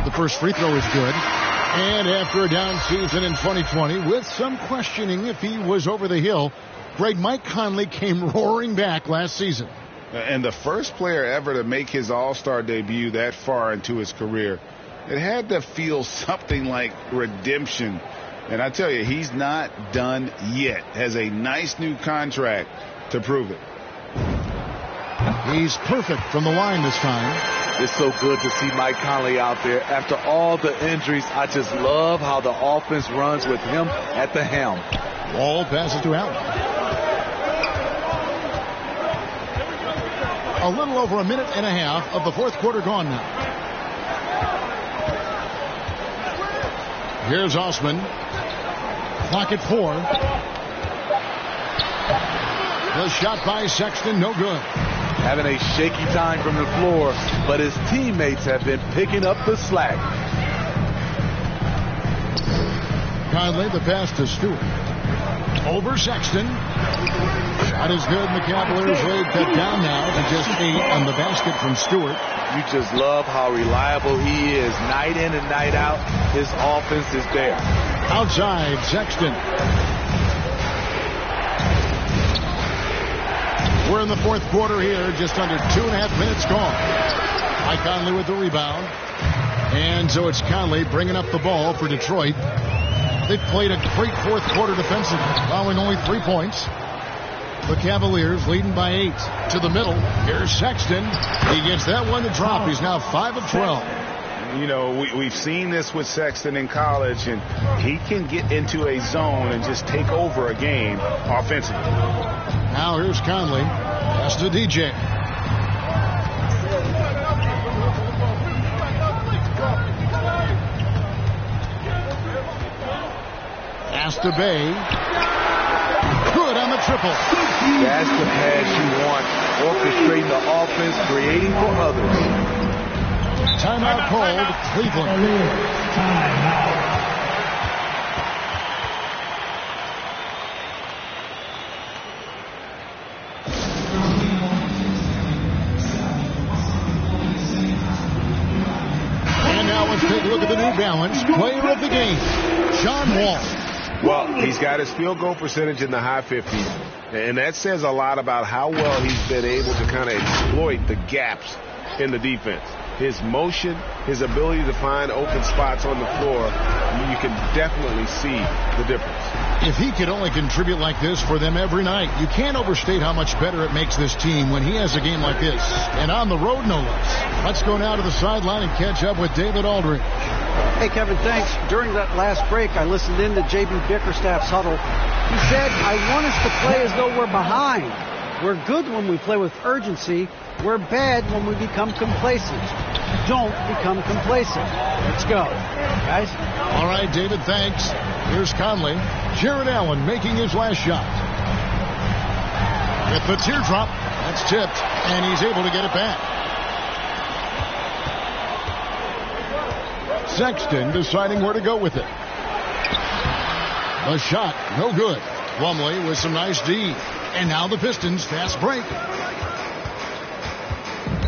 The first free throw is good. And after a down season in 2020, with some questioning if he was over the hill, great Mike Conley came roaring back last season. And the first player ever to make his All-Star debut that far into his career, it had to feel something like redemption. And I tell you, he's not done yet. Has a nice new contract to prove it. He's perfect from the line this time. It's so good to see Mike Conley out there. After all the injuries, I just love how the offense runs with him at the helm. Wall passes to Allen. A little over a minute and a half of the fourth quarter gone now. Here's Osman. Clock at 4. The shot by Sexton, no good. Having a shaky time from the floor, but his teammates have been picking up the slack. Conley, the pass to Stewart. Over Sexton. Shot is good, and the Cavaliers lead cut down now to just 8 on the basket from Stewart. You just love how reliable he is. Night in and night out, his offense is there. Outside, Sexton. We're in the fourth quarter here, just under 2.5 minutes gone. Mike Conley with the rebound. And so it's Conley bringing up the ball for Detroit. They've played a great fourth quarter defensively, allowing only 3 points. The Cavaliers leading by 8. To the middle. Here's Sexton. He gets that one to drop. He's now 5 of 12. You know, we've seen this with Sexton in college, and he can get into a zone and just take over a game offensively. Now here's Conley. Pass to DJ. Pass to Bay. Good on the triple. That's the pass you want. Orchestrating the offense, creating for others. Timeout called, Cleveland. Timeout. And now let's take a look at the New Balance player of the game, John Wall. Well, he's got his field goal percentage in the high 50s, and that says a lot about how well he's been able to kind of exploit the gaps in the defense. His motion, his ability to find open spots on the floor, you can definitely see the difference. If he could only contribute like this for them every night, you can't overstate how much better it makes this team when he has a game like this. And on the road, no less. Let's go now to the sideline and catch up with David Aldridge. Hey, Kevin, thanks. During that last break, I listened in to J.B. Bickerstaff's huddle. He said, I want us to play as though we're behind. We're good when we play with urgency. We're bad when we become complacent. Don't become complacent. Let's go, guys. All right, David, thanks. Here's Conley. Jared Allen making his last shot. With the teardrop, that's tipped, and he's able to get it back. Sexton deciding where to go with it. The shot, no good. Plumlee with some nice D. And now the Pistons, fast break.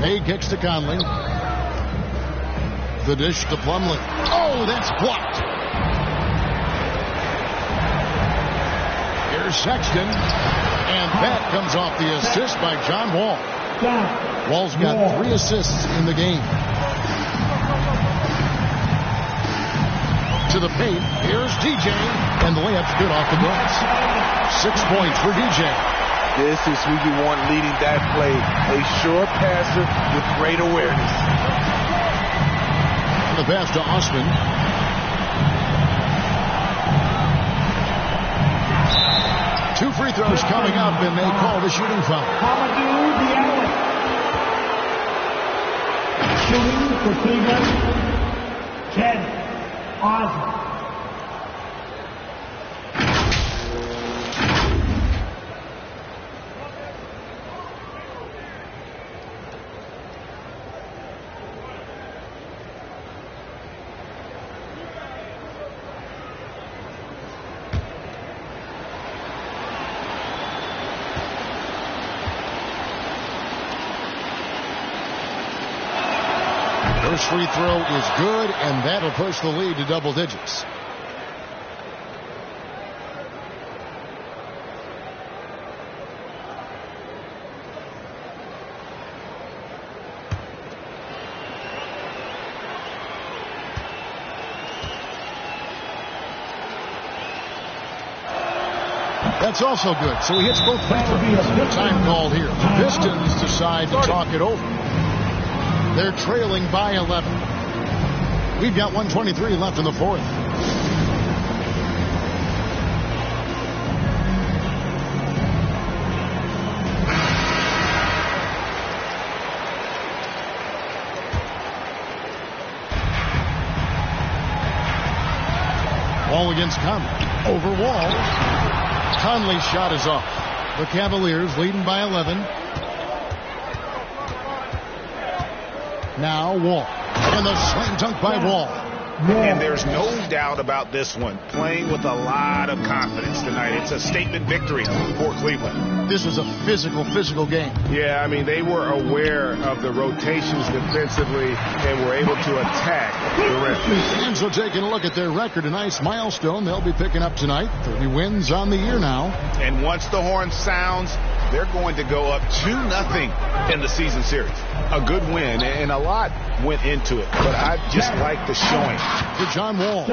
Hay kicks to Conley. The dish to Plumlee. Oh, that's blocked. Here's Sexton. And that comes off the assist by John Wall. Wall's got 3 assists in the game. To the paint. Here's DJ. And the layup's good off the glass. 6 points for DJ. This is who you want leading that play. A sure passer with great awareness. The pass to Osman. Two free throws coming up, and they call the shooting foul. Shooting for Cleveland, Ken Osman. First free throw is good, and that'll push the lead to double digits. That's also good. So he hits both free throws. Time called here. The Pistons decide to talk it over. They're trailing by 11. We've got 1:23 left in the fourth. Wall against Conley. Over Wall. Conley's shot is off. The Cavaliers leading by 11. Now Wall. And the slam dunk by Wall. And there's no doubt about this one. Playing with a lot of confidence tonight. It's a statement victory for Cleveland. This was a physical game. Yeah, I mean, they were aware of the rotations defensively and were able to attack the rim. And so taking a look at their record, a nice milestone they'll be picking up tonight. 30 wins on the year now. And once the horn sounds, they're going to go up 2-0 in the season series. A good win, and a lot went into it, but I just like the showing. For John Wall.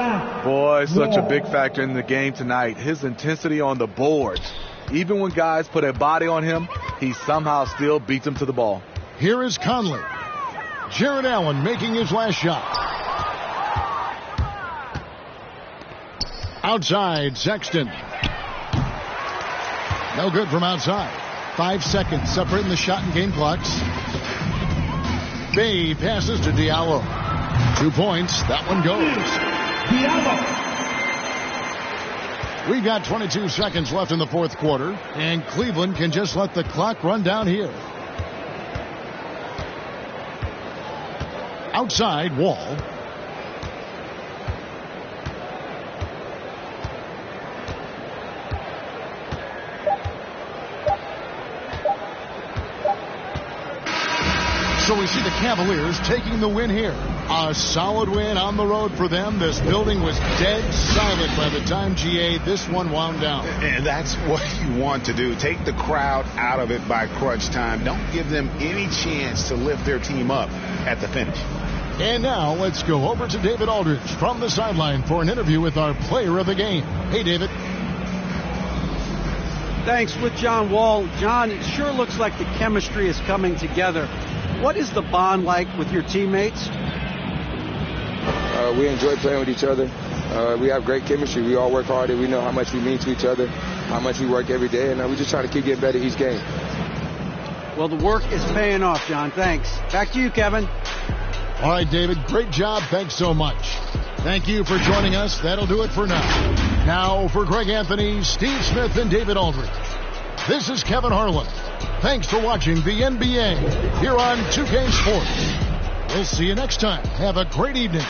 Boy, such a big factor in the game tonight. His intensity on the boards. Even when guys put a body on him, he somehow still beats them to the ball. Here is Conley. Jared Allen making his last shot. Outside, Sexton. No good from outside. 5 seconds separating the shot and game clocks. Bay passes to Diallo. 2 points. That one goes. Diallo. We've got 22 seconds left in the fourth quarter, and Cleveland can just let the clock run down here. Outside, Wall. So we see the Cavaliers taking the win here. A solid win on the road for them. This building was dead silent by the time, GA, this one wound down. And that's what you want to do. Take the crowd out of it by crunch time. Don't give them any chance to lift their team up at the finish. And now let's go over to David Aldridge from the sideline for an interview with our player of the game. Hey, David. Thanks. With John Wall. John, it sure looks like the chemistry is coming together. What is the bond like with your teammates? We enjoy playing with each other. We have great chemistry. We all work hard, and we know how much we mean to each other, how much we work every day, and we just try to keep getting better each game. Well, the work is paying off, John. Thanks. Back to you, Kevin. All right, David. Great job. Thanks so much. Thank you for joining us. That'll do it for now. Now, for Greg Anthony, Steve Smith, and David Aldridge, this is Kevin Harlan. Thanks for watching the NBA here on 2K Sports. We'll see you next time. Have a great evening.